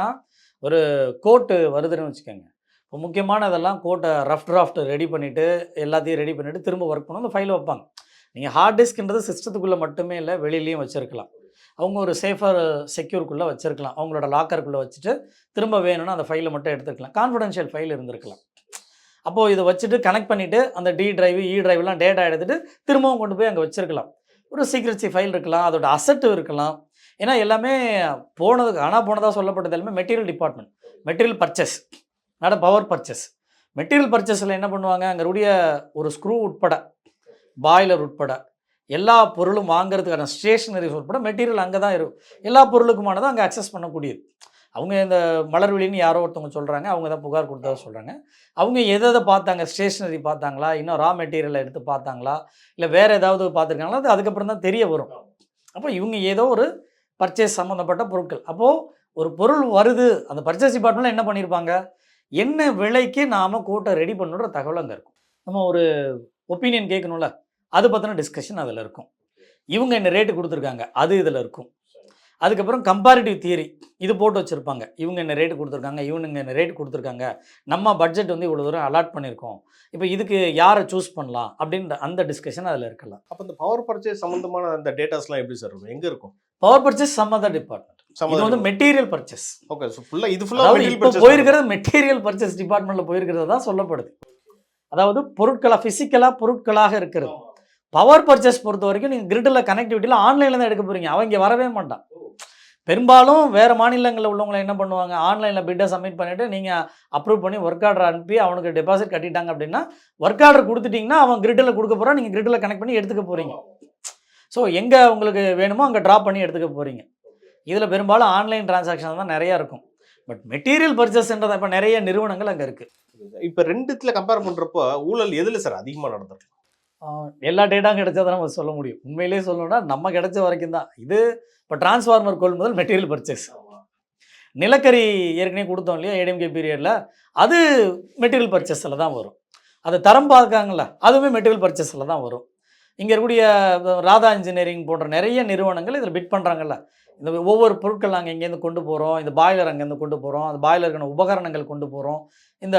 ஒரு கோர்ட்டு வருதுன்னு வச்சுக்கோங்க, இப்போ முக்கியமானதெல்லாம் கோர்ட்டை ரஃப் டிராஃப்ட் ரெடி பண்ணிவிட்டு எல்லாத்தையும் ரெடி பண்ணிவிட்டு திரும்ப ஒர்க் பண்ணணும், அந்த ஃபைலை வைப்பாங்க. நீங்கள் ஹார்ட் டிஸ்க்ன்றது சிஸ்டத்துக்குள்ளே மட்டுமே இல்லை, வெளியிலையும் வச்சுருக்கலாம். அவங்க ஒரு சேஃபர் செக்யூருக்குள்ளே வச்சுருக்கலாம், அவங்களோட லாக்கருக்குள்ளே வச்சுட்டு திரும்ப வேணும்னா அந்த ஃபைலை மட்டும் எடுத்துக்கலாம். கான்ஃபிடென்ஷியல் ஃபைல் இருந்திருக்கலாம். அப்போது இதை வச்சுட்டு கனெக்ட் பண்ணிவிட்டு அந்த டி டிரைவ் இ டிரைவ்லாம் டேட்டா எடுத்துகிட்டு திரும்பவும் கொண்டு போய் அங்கே வச்சுருக்கலாம். ஒரு சீக்ரெட்ஸி ஃபைல் இருக்கலாம், அதோட அசட்டு இருக்கலாம். ஏன்னா எல்லாமே போனதாக சொல்லப்பட்டது எல்லாமே material department, material purchase, not power purchase. Material பர்ச்சேஸில் என்ன பண்ணுவாங்க, அங்கே ஒரு ஸ்க்ரூ உட்பட, பாய்லர் உட்பட எல்லா பொருளும் வாங்குறதுக்கான ஸ்டேஷனரிஸ் உட்பட மெட்டீரியல் அங்கே தான் இருக்கும். எல்லா பொருளுக்குமானதை அங்கே அக்சஸ் பண்ணக்கூடியது. அவங்க இந்த மலர்விழின்னு யாரோ ஒருத்தவங்க சொல்கிறாங்க, அவங்க தான் புகார் கொடுத்ததாக சொல்கிறாங்க. அவங்க எதை பார்த்தாங்க, ஸ்டேஷ்னரி பார்த்தாங்களா, இன்னும் ரா மெட்டீரியலை எடுத்து பார்த்தாங்களா, இல்லை வேறு ஏதாவது பார்த்துருக்காங்களா, அது அதுக்கப்புறம் தான் தெரிய வரும். அப்போ இவங்க ஏதோ ஒரு பர்ச்சேஸ் சம்மந்தப்பட்ட பொருட்கள், அப்போது ஒரு பொருள் வருது, அந்த பர்ச்சேஸ் டிபார்ட்மெண்ட்டில் என்ன பண்ணியிருப்பாங்க, என்ன விலைக்கு நாம் கோட்டை ரெடி பண்ணுற தகவல் அங்கே இருக்கும். நம்ம ஒரு ஒப்பீனியன் கேட்கணும்ல, அது பற்றின டிஸ்கஷன் அதில் இருக்கும். இவங்க என்ன ரேட்டு கொடுத்துருக்காங்க, அது இதில் இருக்கும். அதுக்கப்புறம் கம்பேரிட்டிவ் தியரி இது போட்டு வச்சுருப்பாங்க. இவங்க என்ன ரேட்டு கொடுத்துருக்காங்க, இவனுங்க என்ன ரேட்டு கொடுத்துருக்காங்க, நம்ம பட்ஜெட் வந்து இவ்வளோ தூரம் அலாட் பண்ணியிருக்கோம், இப்போ இதுக்கு யாரை சூஸ் பண்ணலாம் அப்படின்ற அந்த டிஸ்கஷன் அதில் இருக்கலாம். அப்போ இந்த பவர் பர்ச்சேஸ் சம்மந்தமான அந்த டேட்டாஸ்லாம் எப்படி சார் இருக்கும், எங்கே இருக்கும்? பவர் பர்ச்சேஸ் சம்மந்த டிபார்ட்மெண்ட், இது வந்து மெட்டீரியல் பர்ச்சேஸ். ஓகே, ஸோ ஃபுல்லாக இது ஃபுல்லாக இப்போ போயிருக்கிறது மெட்டீரியல் பர்ச்சேஸ் டிபார்ட்மெண்ட்டில் போயிருக்கிறது தான் சொல்லப்படுது. அதாவது பொருட்களாக, ஃபிசிக்கலாக பொருட்களாக இருக்கிறது. பவர் பர்ச்சேஸ் பொறுத்த வரைக்கும் நீங்கள் கிரிட்டில் கனெக்டிவிட்டியில் ஆன்லைனில் தான் எடுக்க போகிறீங்க, அவங்க வரவே மாட்டான். பெரும்பாலும் வேறு மாநிலங்களில் உள்ளவங்களை என்ன பண்ணுவாங்க, ஆன்லைனில் பிட்டை சப்மிட் பண்ணிவிட்டு நீங்கள் அப்ரூவ் பண்ணி ஒர்க் ஆர்டர் அனுப்பி அவனுக்கு டெபாசிட் கட்டிட்டாங்க அப்படின்னா, ஒர்க் ஆர்டர் கொடுத்துட்டிங்கன்னா அவன் கிரிட்டில் கொடுக்க போகிறான், நீங்கள் கிரிட்டில் கனெக்ட் பண்ணி எடுத்துக்க போகிறீங்க. ஸோ எங்கே உங்களுக்கு வேணுமோ அங்கே ட்ராப் பண்ணி எடுத்துக்க போகிறீங்க. இதில் பெரும்பாலும் ஆன்லைன் டிரான்சாக்ஷன் தான் நிறையா இருக்கும். பட் மெட்டீரியல் பர்ச்சேஸ்ன்றதை இப்போ நிறைய நிறுவனங்கள் அங்கே இருக்குது. இப்போ ரெண்டுத்தில் கம்பேர் பண்ணுறப்போ ஊழல் எதில் சார் அதிகமாக நடந்திருக்கு? எல்லா டேட்டாவும் கிடைச்சா தான் நம்ம சொல்ல முடியும். உண்மையிலேயே சொல்லணும்னா நம்ம கிடைச்ச வரைக்கும் தான். இது இப்போ டிரான்ஸ்ஃபார்மர் கொள்முதல் மெட்டீரியல் பர்ச்சேஸ், நிலக்கரி ஏற்கனவே கொடுத்தோம் இல்லையா ஏடிஎம்கே பீரியடில், அது மெட்டீரியல் பர்ச்சேஸில் தான் வரும். அதை தரம் பார்க்காங்கல்ல, அதுவுமே மெட்டீரியல் பர்ச்சேஸில் தான் வரும். இங்கே இருக்கக்கூடிய ராதா இன்ஜினியரிங் போன்ற நிறைய நிறுவனங்கள் இதில் பிட் பண்ணுறாங்கல்ல, இந்த ஒவ்வொரு பொருட்கள் நாங்கள் இங்கேருந்து கொண்டு போகிறோம், இந்த பாய்லர் அங்கேருந்து கொண்டு போகிறோம், அந்த பாய்லருக்கான உபகரணங்கள் கொண்டு போகிறோம், இந்த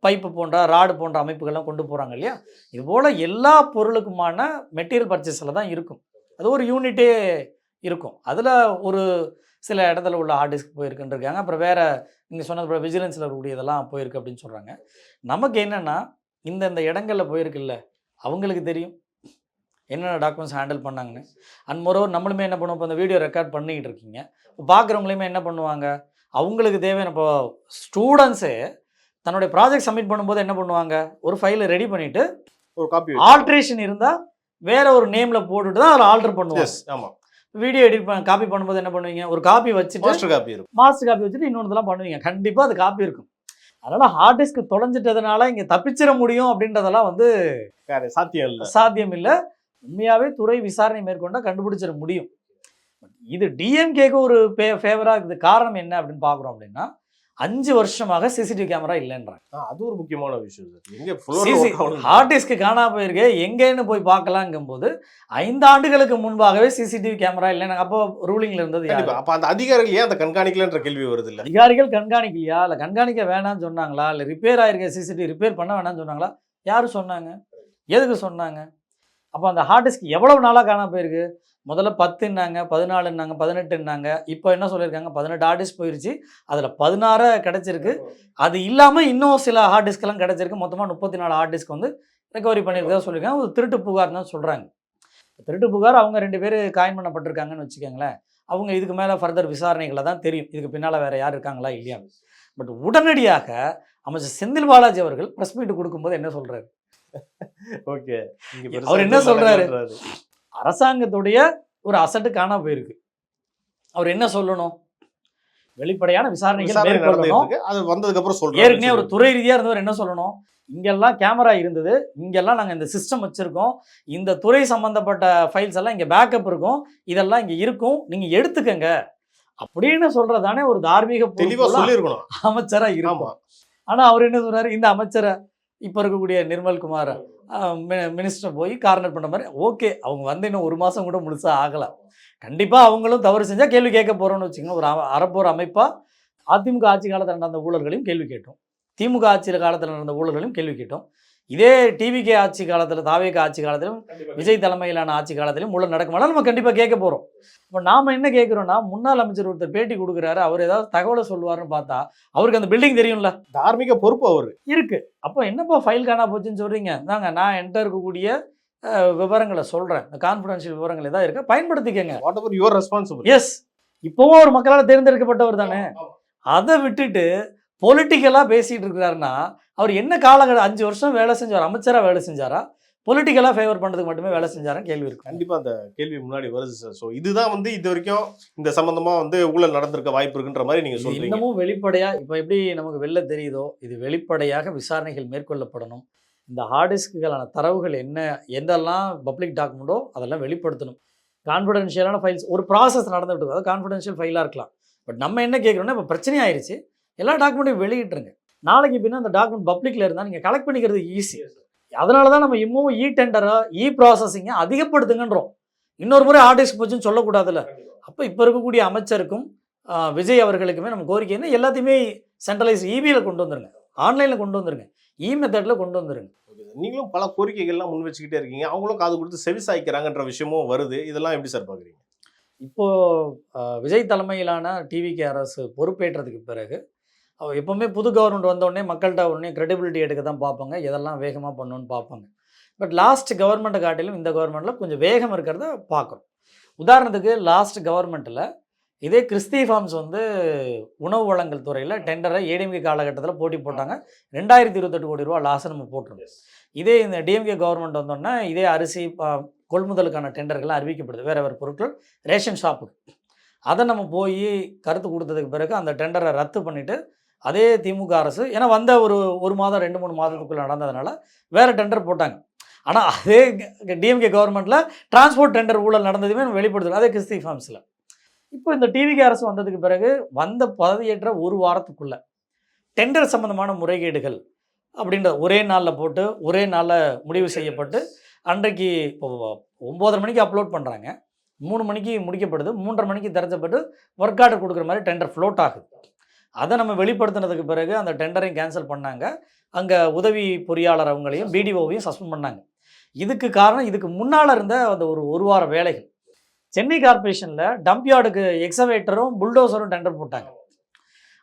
பைப்பு போன்ற ராடு போன்ற அமைப்புகள்லாம் கொண்டு போகிறாங்க இல்லையா, இதுபோல் எல்லா பொருளுக்குமான மெட்டீரியல் பர்ச்சேஸில் தான் இருக்கும். அது ஒரு யூனிட்டே இருக்கும். அதில் ஒரு சில இடத்துல உள்ள ஹார்ட் டிஸ்க் போயிருக்குன்னு இருக்காங்க. அப்புறம் வேறு நீங்கள் சொன்னது போல விஜிலன்ஸில் இருக்கக்கூடிய இதெல்லாம் போயிருக்கு அப்படின்னு சொல்கிறாங்க. நமக்கு என்னென்னா இந்த இடங்களில் போயிருக்குல்ல, அவங்களுக்கு தெரியும் என்னென்ன டாக்குமெண்ட்ஸ் ஹேண்டில் பண்ணாங்கன்னு. அண்ட் மோரோவர் நம்மளுமே என்ன பண்ணுவோம், இப்போ இந்த வீடியோ ரெக்கார்ட் பண்ணிக்கிட்டு இருக்கீங்க, இப்போ பார்க்குறவங்களையுமே என்ன பண்ணுவாங்க, அவங்களுக்கு தேவையான இப்போ ஸ்டூடெண்ட்ஸே தன்னுடைய ப்ராஜெக்ட் சப்மிட் பண்ணும்போது என்ன பண்ணுவாங்க, ஒரு ஃபைலை ரெடி பண்ணிவிட்டு ஒரு காப்பி ஆல்ட்ரேஷன் இருந்தால் வேற ஒரு நேமில் போட்டுட்டு தான் அதில் ஆல்டர் பண்ணுவாங்க. ஆமாம். வீடியோ எடிட் காப்பி பண்ணும்போது என்ன பண்ணுவீங்க, ஒரு காப்பி வச்சுட்டு மாஸ்டர் காப்பி இருக்கும், மாஸ்டர் காப்பி வச்சுட்டு இன்னொன்றுலாம் பண்ணுவீங்க. கண்டிப்பாக அது காப்பி இருக்கும். அதனால் ஹார்ட் டிஸ்க் தொலைஞ்சிட்டதுனால இங்கே தப்பிச்சிட முடியும் அப்படின்றதெல்லாம் வந்து சாத்தியம் இல்லை, சாத்தியம் இல்லை. உண்மையாகவே துறை விசாரணை மேற்கொண்டால் கண்டுபிடிச்சிட முடியும். இது டிஎம்கேக்கு ஒரு ஃபேவராக இருக்குது. காரணம் என்ன அப்படின்னு பார்க்குறோம் அப்படின்னா 5 வருஷமாக சிசிடிவி கேமரா இல்லைன்றாங்க. அது ஒரு முக்கியமான விஷயம் சார். எங்கே ஹார்ட் டிஸ்க் காணாம போயிருக்கு, எங்கேன்னு போய் பார்க்கலாங்கும் போது 5 ஆண்டுகளுக்கு முன்பாகவே சிசிடிவி கேமரா இல்லைன்னு அப்போ ரூலிங்ல இருந்தது. அப்போ அந்த அதிகாரிகள் ஏன் அதை கண்காணிக்கலன்ற கேள்வி வருது இல்லை? அதிகாரிகள் கண்காணிக்கலையா, இல்லை கண்காணிக்க வேணாம்னு சொன்னாங்களா, இல்லை ரிப்பேர் ஆயிருக்க சிசிடிவி ரிப்பேர் பண்ண வேணாம்னு சொன்னாங்களா? யார் சொன்னாங்க, எதுக்கு சொன்னாங்க? அப்போ அந்த ஹார்ட் டிஸ்க் எவ்வளவு நாளாக காணாம போயிருக்கு? முதல்ல 10ன்னாங்க, 14ன்னாங்க, 18ன்னாங்க. இப்போ என்ன சொல்லியிருக்காங்க, 18 ஹார்ட் டிஸ்க் போயிருச்சு, அதில் 16 கிடச்சிருக்கு. அது இல்லாமல் இன்னும் சில ஹார்ட் டிஸ்கெல்லாம் கிடச்சிருக்கு. மொத்தமாக 34 ஹார்ட் டிஸ்க் வந்து ரெக்கவரி பண்ணியிருக்கதா சொல்லியிருக்காங்க. ஒரு திருட்டு புகார் தான் சொல்கிறாங்க. திருட்டு புகார் அவங்க 2 பேர் காயின் பண்ணப்பட்டிருக்காங்கன்னு வச்சுக்கோங்களேன். அவங்க இதுக்கு மேலே ஃபர்தர் விசாரணைகளை தான் தெரியும், இதுக்கு பின்னால் வேறு யார் இருக்காங்களா இல்லையா. பட் உடனடியாக அமைச்சர் செந்தில் பாலாஜி அவர்கள் ப்ரெஸ் மீட் கொடுக்கும்போது என்ன சொல்கிறாரு, ஓகே, அவர் என்ன சொல்கிறாரு, அரசாங்கத்துடைய ஒரு அசட்டு காணாம போயிருக்கு, அவர் என்ன சொல்லணும், வெளிப்படையான விசாரணைகள் மேற்கொள்ளணும். அது வந்ததுக்கு அப்புறம் சொல்றாரு. ஏற்கனவே ஒரு துறை ரீதியாக இருந்தவர் என்ன சொல்லணும், இங்கெல்லாம் கேமரா இருந்தது, இங்கெல்லாம் நாங்கள் இந்த சிஸ்டம் வச்சுருக்கோம், இந்த துறை சம்மந்தப்பட்ட ஃபைல்ஸ் எல்லாம் இங்கே பேக்கப் இருக்கும், இதெல்லாம் இங்கே இருக்கும், நீங்கள் எடுத்துக்கங்க அப்படின்னு சொல்கிறதானே ஒரு தார்மீக தெளிவாக சொல்லியிருக்கணும் அமைச்சராக இருக்கும். ஆனால் அவர் என்ன சொல்கிறாரு, இந்த அமைச்சரை இப்போ இருக்கக்கூடிய நிர்மல்குமார் மினிஸ்டர் போய் கார்னர் பண்ண மாதிரி. ஓகே, அவங்க வந்து இன்னும் 1 மாதம் கூட முழுசாக ஆகலை. கண்டிப்பாக அவங்களும் தவறு செஞ்சால் கேள்வி கேட்க போகிறோன்னு வச்சுக்கோங்க. ஒரு அறப்போர் அமைப்பாக அதிமுக ஆட்சி காலத்தில் நடந்த ஊழல்களையும் கேள்வி கேட்டோம், திமுக ஆட்சி காலத்தில் நடந்த ஊழல்களையும் கேள்வி கேட்டோம். இதே டிவிகே ஆட்சி காலத்தில், தாவேக ஆட்சி காலத்திலும், விஜய் தலைமையிலான ஆட்சி காலத்திலும் ஊழல் நடக்குமானா நம்ம கண்டிப்பாக கேட்க போகிறோம். இப்போ நாம் என்ன கேட்குறோன்னா, முன்னாள் அமைச்சர் ஒருத்தர் பேட்டி கொடுக்குறாரு, அவர் ஏதாவது தகவலை சொல்லுவார்னு பார்த்தா அவருக்கு அந்த பில்டிங் தெரியும்ல, தார்மீக பொறுப்பு அவர் இருக்குது. அப்போ என்னப்பா ஃபைல் காணா போச்சுன்னு சொல்கிறீங்க, நாங்க நான் என்கிட்ட இருக்கக்கூடிய விவரங்களை சொல்கிறேன், இந்த கான்ஃபிடென்ஷியல் விவரங்கள் ஏதாவது இருக்கா, பயன்படுத்திக்கங்க. Whatever your responsible. Yes, இப்போவும் அவர் மக்களால் தேர்ந்தெடுக்கப்பட்டவர் தானே. அதை விட்டுட்டு பொலிட்டிக்கலாக பேசிகிட்டு இருக்கிறாருன்னா அவர் என்ன காலகட்டம் 5 வருஷம் வேலை செஞ்சார், அமைச்சராக வேலை செஞ்சாரா, பொலிட்டிக்கலாக ஃபேவர் பண்ணுறதுக்கு மட்டுமே வேலை செஞ்சாரா கேள்வி இருக்கு. கண்டிப்பாக அந்த கேள்வி முன்னாடி வருது சார். ஸோ இதுதான் வந்து இது வரைக்கும் இந்த சம்மந்தமாக வந்து ஊழல் நடந்திருக்க வாய்ப்பு இருக்குன்ற மாதிரி நீங்கள் சொல்றீங்க. இன்னமும் வெளிப்படையாக இப்போ எப்படி நமக்கு வெளில தெரியுதோ, இது வெளிப்படையாக விசாரணைகள் மேற்கொள்ளப்படணும். இந்த ஹார்ட் டிஸ்க்குகளான தரவுகள் என்ன, எதெல்லாம் பப்ளிக் டாக்குமெண்ட்டோ அதெல்லாம் வெளிப்படுத்தணும். கான்ஃபிடென்ஷியலான ஃபைல்ஸ் ஒரு ப்ராசஸ் நடந்துகிட்டு இருக்கும், அது கான்ஃபிடென்ஷியல் ஃபைலாக இருக்கலாம். பட் நம்ம என்ன கேட்குறோன்னா, இப்போ பிரச்சனை ஆயிடுச்சு, எல்லா டாக்குமெண்ட்டையும் வெளியிட்டுருங்க. நாளைக்கு பின்னா அந்த டாக்குமெண்ட் பப்ளிக்கில் இருந்தால் நீங்கள் கலெக்ட் பண்ணிக்கிறது ஈஸி. அதனால தான் நம்ம இன்னும் டெண்டரை ப்ராசஸிங்கை அதிகப்படுத்துங்கன்றோம். இன்னொரு முறை ஹார்ட் டிஸ்க் போச்சுன்னு சொல்லக்கூடாதுல்ல. அப்போ இப்போ இருக்கக்கூடிய அமைச்சருக்கும் விஜய் அவர்களுக்குமே நம்ம கோரிக்கை என்ன, எல்லாத்தையுமே சென்ட்ரலைஸ் இபியில் கொண்டு வந்துருங்க, ஆன்லைனில் கொண்டு வந்துருங்க, மெத்தடில் கொண்டு வந்துருங்க. நீங்களும் பல கோரிக்கைகள்லாம் முன் வச்சுக்கிட்டே இருக்கீங்க, அவங்களும் காது கொடுத்து செவி சாய்க்கிறாங்கன்ற விஷயமும் வருது. இதெல்லாம் எப்படி சார் பார்க்குறீங்க? இப்போது விஜய் தலைமையிலான டிவிகே அரசு பொறுப்பேற்றதுக்கு பிறகு எப்போவுமே புது கவர்மெண்ட் வந்தோடனே மக்கள்கிட்ட உடனே கிரெடிபிலிட்டி எடுக்க தான் பார்ப்பாங்க, எதெல்லாம் வேகமாக பண்ணணுன்னு பார்ப்பாங்க. பட் லாஸ்ட் கவர்மெண்ட்டை காட்டிலும் இந்த கவர்மெண்ட்டில் கொஞ்சம் வேகம் இருக்கிறத பார்க்குறோம். உதாரணத்துக்கு லாஸ்ட் கவர்மெண்ட்டில் இதே கிறிஸ்டி ஃபார்ம்ஸ் வந்து உணவு வழங்கல் துறையில் டெண்டரை ஏடிஎம்கே காலகட்டத்தில் போட்டி போட்டாங்க, 2028 கோடி ரூபா லாஸ் நம்ம போட்டுருவோம். இதே இந்த டிஎம்கே கவர்மெண்ட் வந்தோன்னா இதே அரிசி கொள்முதலுக்கான டெண்டர்கள்லாம் அறிவிக்கப்படுது, வேறு வேறு பொருட்கள் ரேஷன் ஷாப்புக்கு. அதை நம்ம போய் கருத்து கொடுத்ததுக்கு பிறகு அந்த டெண்டரை ரத்து பண்ணிவிட்டு அதே திமுக அரசு, ஏன்னா வந்த ஒரு மாதம் 2-3 மாதத்துக்குள்ளே நடந்ததுனால வேறு டெண்டர் போட்டாங்க. ஆனால் அதே டிஎம்கே கவர்மெண்ட்டில் டிரான்ஸ்போர்ட் டெண்டர் ஊழல் நடந்ததுமே நம்ம வெளிப்படுத்தணும், அதே கிறிஸ்டி ஃபார்ம்ஸில். இப்போ இந்த டிவிகே அரசு வந்ததுக்கு பிறகு வந்த பதவியேற்ற 1 வாரத்துக்குள்ளே டெண்டர் சம்மந்தமான முறைகேடுகள் அப்படின்ற ஒரே நாளில் போட்டு ஒரே நாளில் முடிவு செய்யப்பட்டு அன்றைக்கு இப்போ 9:30 மணிக்கு அப்லோட் பண்ணுறாங்க, 3 மணிக்கு முடிக்கப்படுது, 3:30 மணிக்கு திறச்சப்பட்டு ஒர்க் ஆர்டர் கொடுக்குற மாதிரி டெண்டர் ஃப்ளோட் ஆகுது. அதை நம்ம வெளிப்படுத்தினதுக்கு பிறகு அந்த டெண்டரையும் கேன்சல் பண்ணாங்க, அங்கே உதவி பொறியாளர் அவங்களையும் பிடிஓவையும் சஸ்பெண்ட் பண்ணாங்க. இதுக்கு காரணம் இதுக்கு முன்னால் இருந்த அந்த ஒரு வார வேலைகள். சென்னை கார்பரேஷனில் டம்ப் யார்டுக்கு எக்ஸவேட்டரும் புல்டோசரும் டெண்டர் போட்டாங்க.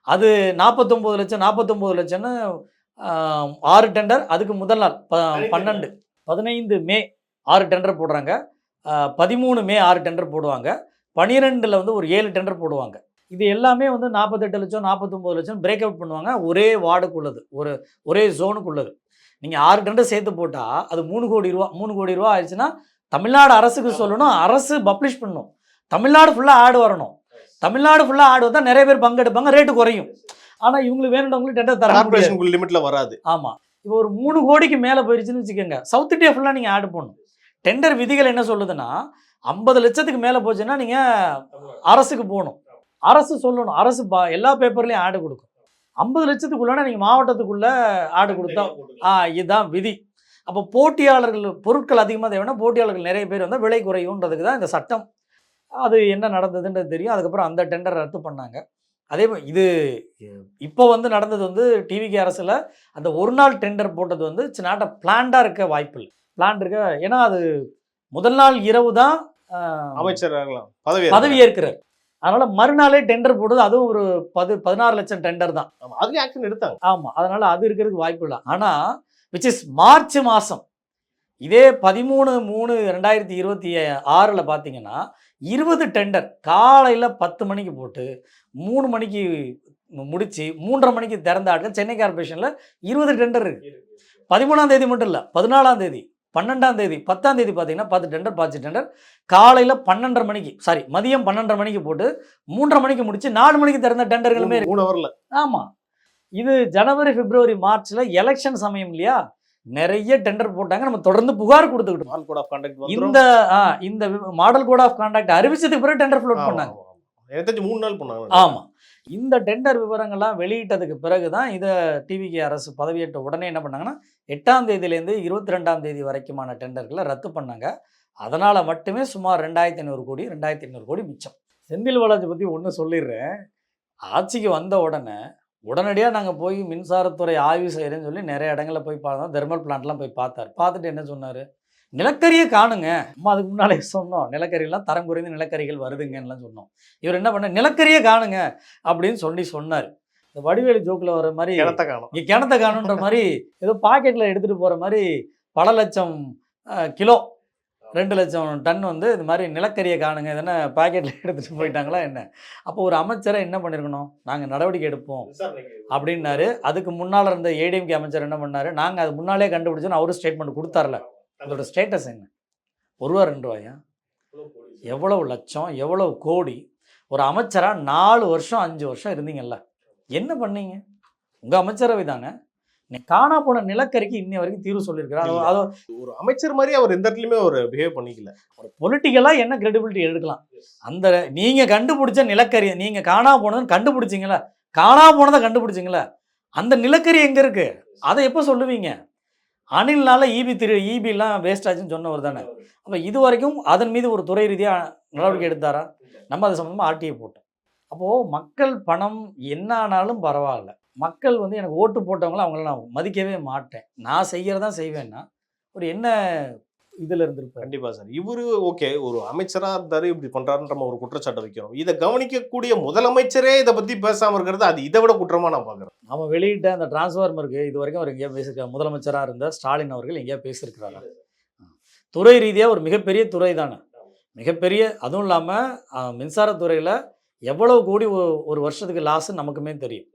அது 49 லட்சம்னு 6 டெண்டர். அதுக்கு முதல் நாள் 15 மே 6 டெண்டர் போடுறாங்க. 13 மே 6 டெண்டர் போடுவாங்க. 12 வந்து ஒரு 7 டெண்டர் போடுவாங்க. இது எல்லாமே வந்து 48 லட்சம் 49 லட்சம் பிரேக் அவுட் பண்ணுவாங்க. ஒரே வார்டுக்குள்ளது, ஒரே ஜோனுக்குள்ளது. நீங்கள் 6 டெண்டர் சேர்த்து போட்டால் அது 3 கோடி ரூபா ஆயிடுச்சுன்னா தமிழ்நாடு அரசுக்கு சொல்லணும், அரசு பப்ளிஷ் பண்ணணும். தமிழ்நாடு ஃபுல்லாக ஆடு வரணும். தமிழ்நாடு ஃபுல்லாக ஆடு வந்தால் நிறைய பேர் பங்கெடுப்பாங்க, ரேட்டு குறையும். ஆனால் இவங்களுக்கு வேணுன்றவங்களுக்கு டெண்டர் தர லிமிட்ல வராது. ஆமாம், இப்போ ஒரு 3 கோடிக்கு மேலே போயிடுச்சுன்னு வச்சுக்கோங்க, சவுத் இந்தியா ஃபுல்லாக நீங்கள் ஆடு பண்ணணும். டெண்டர் விதிகள் என்ன சொல்லுதுன்னா 50 லட்சத்துக்கு மேலே போச்சுன்னா நீங்கள் அரசுக்கு போகணும், அரசு சொல்லணும், அரசு எல்லா பேப்பர்லேயும் ஆடு கொடுக்கும். 50 லட்சத்துக்குள்ளே நீங்கள் மாவட்டத்துக்குள்ளே ஆடு கொடுத்தா இதுதான் விதி. அப்போ போட்டியாளர்கள் பொருட்கள் அதிகமாக தேவைன்னா போட்டியாளர்கள் நிறைய பேர் வந்தால் விலை குறையுன்றதுக்கு தான் இந்த சட்டம். அது என்ன நடந்ததுன்றது தெரியும். அதுக்கப்புறம் அந்த டெண்டர் ரத்து பண்ணாங்க. அதே இது இப்போ வந்து நடந்தது வந்து டிவிகே அரசில் அந்த ஒரு நாள் டெண்டர் போட்டது வந்து நாட்ட பிளான்டாக இருக்க வாய்ப்பு இல்லை. பிளான் இருக்க, ஏன்னா அது முதல் நாள் இரவு தான் அமைச்சர் பதவி ஏற்கிறார். அதனால் மறுநாளே டெண்டர் போடுறது, அதுவும் ஒரு 16 லட்சம் டெண்டர் தான். அதுக்கு ஆக்ஷன் எடுத்தாங்க. ஆமாம், அதனால் அது இருக்கிறதுக்கு வாய்ப்பு இல்லை. ஆனால் விச் இஸ் மார்ச் மாதம் இதே 13/3/2026 பார்த்தீங்கன்னா 20 டெண்டர் காலையில் 10 மணிக்கு போட்டு 3 மணிக்கு முடித்து 3:30 மணிக்கு திறந்த ஆட்கள் சென்னை கார்பரேஷனில் 20 டெண்டர் இருக்குது. 13ஆம் தேதி மட்டும் இல்லை, 14ஆம் தேதி 12ஆம் தேதி 10ஆம் தேதி பார்த்தீங்கன்னா 10 டெண்டர் காலையில் 12:30 மணிக்கு மதியம் 12:30 மணிக்கு போட்டு 3:30 மணிக்கு முடிச்சு 4 மணிக்கு திறந்த டெண்டர்களுமே இருக்கு. 3 ஹவர்ல. ஆமாம், இது ஜனவரி பிப்ரவரி மார்ச்சில் எலெக்ஷன் சமயம் இல்லையா, நிறைய டெண்டர் போட்டாங்க. நம்ம தொடர்ந்து புகார் கொடுத்துக்கிட்டோம். இந்த மாடல் கோட் ஆஃப் கான்டாக்ட் அறிவிச்சதுக்கு பிறகு டெண்டர் ஃப்ளோட் பண்ணாங்க. 3 நாள் பண்ணாங்க. ஆமாம், இந்த டெண்டர் விவரங்கள்லாம் வெளியிட்டதுக்கு பிறகு தான் இதை டிவிகே அரசு பதவியேற்ற உடனே என்ன பண்ணாங்கன்னா 8ஆம் தேதியிலேருந்து 22ஆம் தேதி வரைக்குமான டெண்டர்களை ரத்து பண்ணாங்க. அதனால் மட்டுமே சுமார் 2500 கோடி மிச்சம். செந்தில் பாலாஜி பற்றி ஒன்று சொல்லிடுறேன். ஆட்சிக்கு வந்த உடனடியாக நாங்கள் போய் மின்சாரத்துறை ஆய்வு செய்கிறேன்னு சொல்லி நிறைய இடங்களில் போய் பார்த்தோம். தெர்மல் பிளான்ட்லாம் போய் பார்த்துட்டு என்ன சொன்னார், நிலக்கரியை காணுங்க. நம்ம அதுக்கு முன்னாலே சொன்னோம், நிலக்கரியெல்லாம் தரம் குறைந்து நிலக்கரிகள் வருதுங்கலாம் சொன்னோம். இவர் என்ன பண்ண, நிலக்கரியை காணுங்க அப்படின்னு சொன்னார். இந்த வடிவேலு ஜோக்கில் வர மாதிரி இங்கே கிணத்த காணுன்ற மாதிரி ஏதோ பாக்கெட்டில் எடுத்துகிட்டு போகிற மாதிரி பல லட்சம் கிலோ 2 லட்சம் டன் வந்து இது மாதிரி நிலக்கரியை காணுங்க, இதென்ன பாக்கெட்டில் எடுத்துகிட்டு போயிட்டாங்களா என்ன? அப்போ ஒரு அமைச்சரை என்ன பண்ணியிருக்கணும், நாங்கள் நடவடிக்கை எடுப்போம் அப்படின்னாரு. அதுக்கு முன்னால் இருந்த ஏடிஎம்கே அமைச்சர் என்ன பண்ணார், நாங்கள் அது முன்னாலே கண்டுபிடிச்சோன்னு அவரும் ஸ்டேட்மெண்ட் கொடுத்தார்ல. அதோட ஸ்டேட்டஸ் என்ன? 1 ரூபா 2 ரூபாயா? எவ்வளவு லட்சம், எவ்வளவு கோடி? ஒரு அமைச்சராக 4 வருஷம் 5 வருஷம் இருந்தீங்கல்ல, என்ன பண்ணீங்க? உங்கள் அமைச்சரவை தானே. நீ காணா போன நிலக்கரிக்கு இன்னி வரைக்கும் தீர்வு சொல்லியிருக்கிறார். அது ஒரு அமைச்சர் மாதிரி அவர் எந்த இடத்துலையுமே ஒரு பிஹேவ் பண்ணிக்கல. ஒரு பொலிட்டிக்கலாக என்ன கிரெடிபிலிட்டி எடுக்கலாம்? அந்த நீங்கள் கண்டுபிடிச்ச நிலக்கரி, நீங்கள் காணா போனதுன்னு கண்டுபிடிச்சிங்களா, காணா போனதை கண்டுபிடிச்சிங்களா, அந்த நிலக்கரி எங்கே இருக்குது? அதை எப்போ சொல்லுவீங்க? அணில்னால ஈபிலாம் வேஸ்ட் ஆச்சுன்னு சொன்னவர் தானே. அப்போ இது வரைக்கும் அதன் மீது ஒரு துறை ரீதியாக நடவடிக்கை எடுத்தாரா? நம்ம அது சம்மந்தமாக ஆர்டிஐ போட்டோம். அப்போது மக்கள் பணம் என்ன ஆனாலும் பரவாயில்ல, மக்கள் வந்து எனக்கு ஓட்டு போட்டவங்கள அவங்கள நான் மதிக்கவே மாட்டேன், நான் செய்கிறதான் செய்வேன்னா ஒரு என்ன இதில் இருந்திருப்பார். கண்டிப்பாக சார். இவர் ஓகே ஒரு அமைச்சராக இருந்தார், இப்படி பண்ணுறாருன்ற நம்ம ஒரு குற்றச்சாட்டை வைக்கிறோம். இதை கவனிக்கக்கூடிய முதலமைச்சரே இதை பற்றி பேசாமல் இருக்கிறது அது இதை விட குற்றமாக நான் பார்க்குறேன். நம்ம வெளியிட்ட அந்த டிரான்ஸ்ஃபார்மருக்கு இது வரைக்கும் அவர் எங்கேயா பேசியிருக்காரு? முதலமைச்சராக இருந்த ஸ்டாலின் அவர்கள் எங்கேயா பேசியிருக்கிறாரா? துறை ரீதியாக ஒரு மிகப்பெரிய துறை தானே, மிகப்பெரிய. அதுவும் இல்லாமல் மின்சாரத்துறையில் எவ்வளவு கோடி ஒரு வருஷத்துக்கு லாஸ்ன்னு நமக்குமே தெரியும்.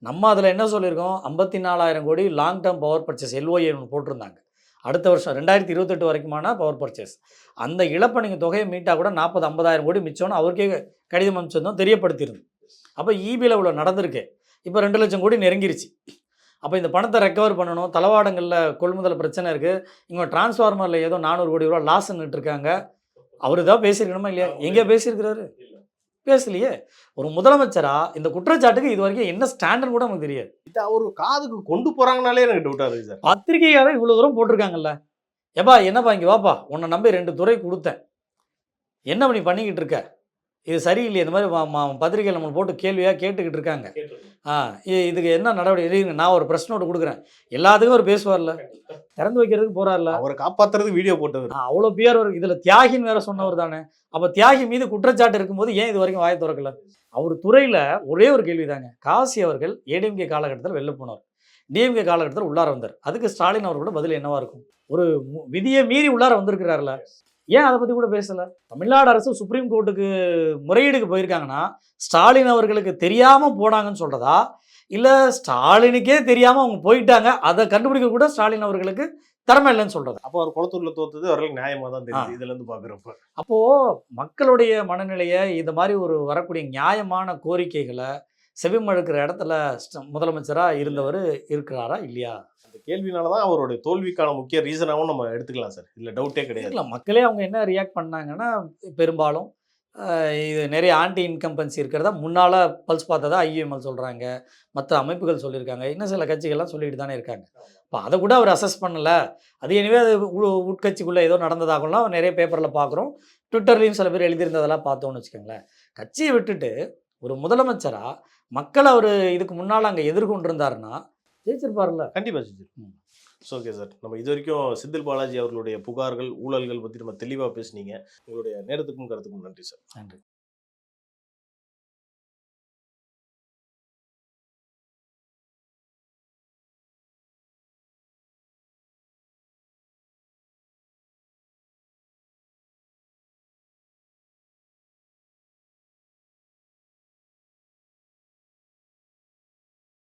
நம்ம அதில் என்ன சொல்லியிருக்கோம், 54,000 கோடி long term power purchase LOA போட்டிருந்தாங்க. அடுத்த வருஷம் 2028 வரைக்குமான பவர் பர்ச்சேஸ். அந்த இழப்பை நீங்கள் தொகையை மீட்டால் கூட 40-50,000 கோடி மிச்சம்னு அவருக்கே கடிதம் அனுப்பிச்சிருந்தோம், தெரியப்படுத்தியிருந்தோம். அப்போ ஈபியில் இவ்வளோ நடந்திருக்கு. இப்போ 2 லட்சம் கோடி நெருங்கிருச்சு. அப்போ இந்த பணத்தை ரெக்கவர் பண்ணணும். தளவாடங்களில் கொள்முதல் பிரச்சனை இருக்குது. இவங்க டிரான்ஸ்ஃபார்மரில் ஏதோ 400 கோடி ரூபா லாஸ்ன்னு இருக்காங்க. அவர் தான் பேசியிருக்கணுமா இல்லையா? எங்கே பேசியிருக்கிறாரு? பேசலையே. ஒரு முதலமைச்சராக இந்த குற்றச்சாட்டுக்கு இது வரைக்கும் என்ன ஸ்டாண்டர்ட் கூட நமக்கு தெரியாது. இது அவர் காதுக்கு கொண்டு போகிறாங்கனாலே எனக்கு டவுட்டாக இருக்குது சார். பத்திரிகையாளர் இவ்வளோ தூரம் போட்டிருக்காங்கல்ல, எப்பா என்னப்பா இங்கே வாப்பா, உன்னை நம்பி 2 துறை கொடுத்தேன், என்ன பண்ணிக்கிட்டு இருக்க, இது சரியில்லையே, இந்த மாதிரி பத்திரிகையில் நம்மளை போட்டு கேள்வியாக கேட்டுக்கிட்டு இருக்காங்க, இதுக்கு என்ன நடவடிக்கை இருங்க, நான் ஒரு பிரஸ் நோட்டு கொடுக்குறேன், எல்லாத்துக்கும் அவர் பேசுவார்ல, திறந்து வைக்கிறதுக்கு போறாருல, அவரை காப்பாத்துறதுக்கு வீடியோ போட்டவர். அவ்வளோ பேர் ஒரு இதில் தியாகின்னு வேற சொன்னவர் தானே. அப்போ தியாகி மீது குற்றச்சாட்டு இருக்கும்போது ஏன் இது வரைக்கும் வாயை திறக்கல? அவர் துறையில் ஒரே ஒரு கேள்வி தாங்க. காசி அவர்கள் ஏடிஎம்கே காலகட்டத்தில் வெளில போனார், டிஎம்கே காலகட்டத்தில் உள்ளார வந்தார். அதுக்கு ஸ்டாலின் அவர்களோட பதில் என்னவா இருக்கும்? ஒரு விதியை மீறி உள்ளார வந்திருக்கிறார்ல, ஏன் அதை பற்றி கூட பேசலை? தமிழ்நாடு அரசு சுப்ரீம் கோர்ட்டுக்கு முறையீடுக்கு போயிருக்காங்கன்னா ஸ்டாலின் அவர்களுக்கு தெரியாமல் போனாங்கன்னு சொல்கிறதா, இல்லை ஸ்டாலினுக்கே தெரியாமல் அவங்க போயிட்டாங்க, அதை கண்டுபிடிக்க கூட ஸ்டாலின் அவர்களுக்கு திறமை இல்லைன்னு சொல்கிறது? அப்போ அவர் குளத்தூர்ல தோத்தது அவர்களுக்கு நியாயமா தான் தெரியுது இதுல இருந்து பாக்குறப்ப. அப்போது மக்களுடைய மனநிலையை, இந்த மாதிரி ஒரு வரக்கூடிய நியாயமான கோரிக்கைகளை செவிமடுக்கிற இடத்துல முதலமைச்சராக இருந்தவர் இருக்கிறாரா இல்லையா? அந்த கேள்வினாலதான் அவருடைய தோல்விக்கான முக்கிய ரீசனாகவும் நம்ம எடுத்துக்கலாம் சார், இல்ல டவுட்டே கிடையாது. இல்லை, மக்களே அவங்க என்ன ரியாக்ட் பண்ணாங்கன்னா, பெரும்பாலும் இது நிறைய ஆன்டி இன்கம்பன்சி இருக்கிறதா முன்னால் பல்ஸ் பார்த்ததா ஐஎம்எல் சொல்கிறாங்க, மற்ற அமைப்புகள் சொல்லியிருக்காங்க, இன்னும் சில கட்சிகள்லாம் சொல்லிட்டு தானே இருக்காங்க. இப்போ அதை கூட அவர் அசஸ் பண்ணலை. அது எனவே அது உட்கட்சிக்குள்ளே ஏதோ நடந்ததாகலாம் நிறைய பேப்பரில் பார்க்குறோம், ட்விட்டர்லேயும் சில பேர் எழுதியிருந்ததெல்லாம் பார்த்தோன்னு வச்சுக்கோங்களேன். கட்சியை விட்டுட்டு ஒரு முதலமைச்சராக மக்கள் அவர் இதுக்கு முன்னால் அங்கே எதிர்கொண்டிருந்தாருன்னா ஜெயிச்சிருப்பார்ல. கண்டிப்பா செஞ்சிருக்கோம். ஓகே சார், நம்ம இது வரைக்கும் செந்தில் பாலாஜி அவர்களுடைய புகார்கள், ஊழல்கள் பற்றி நம்ம தெளிவாக பேசுனீங்க. உங்களுடைய நேரத்துக்கும் கருத்துக்கும் நன்றி சார். நன்றி.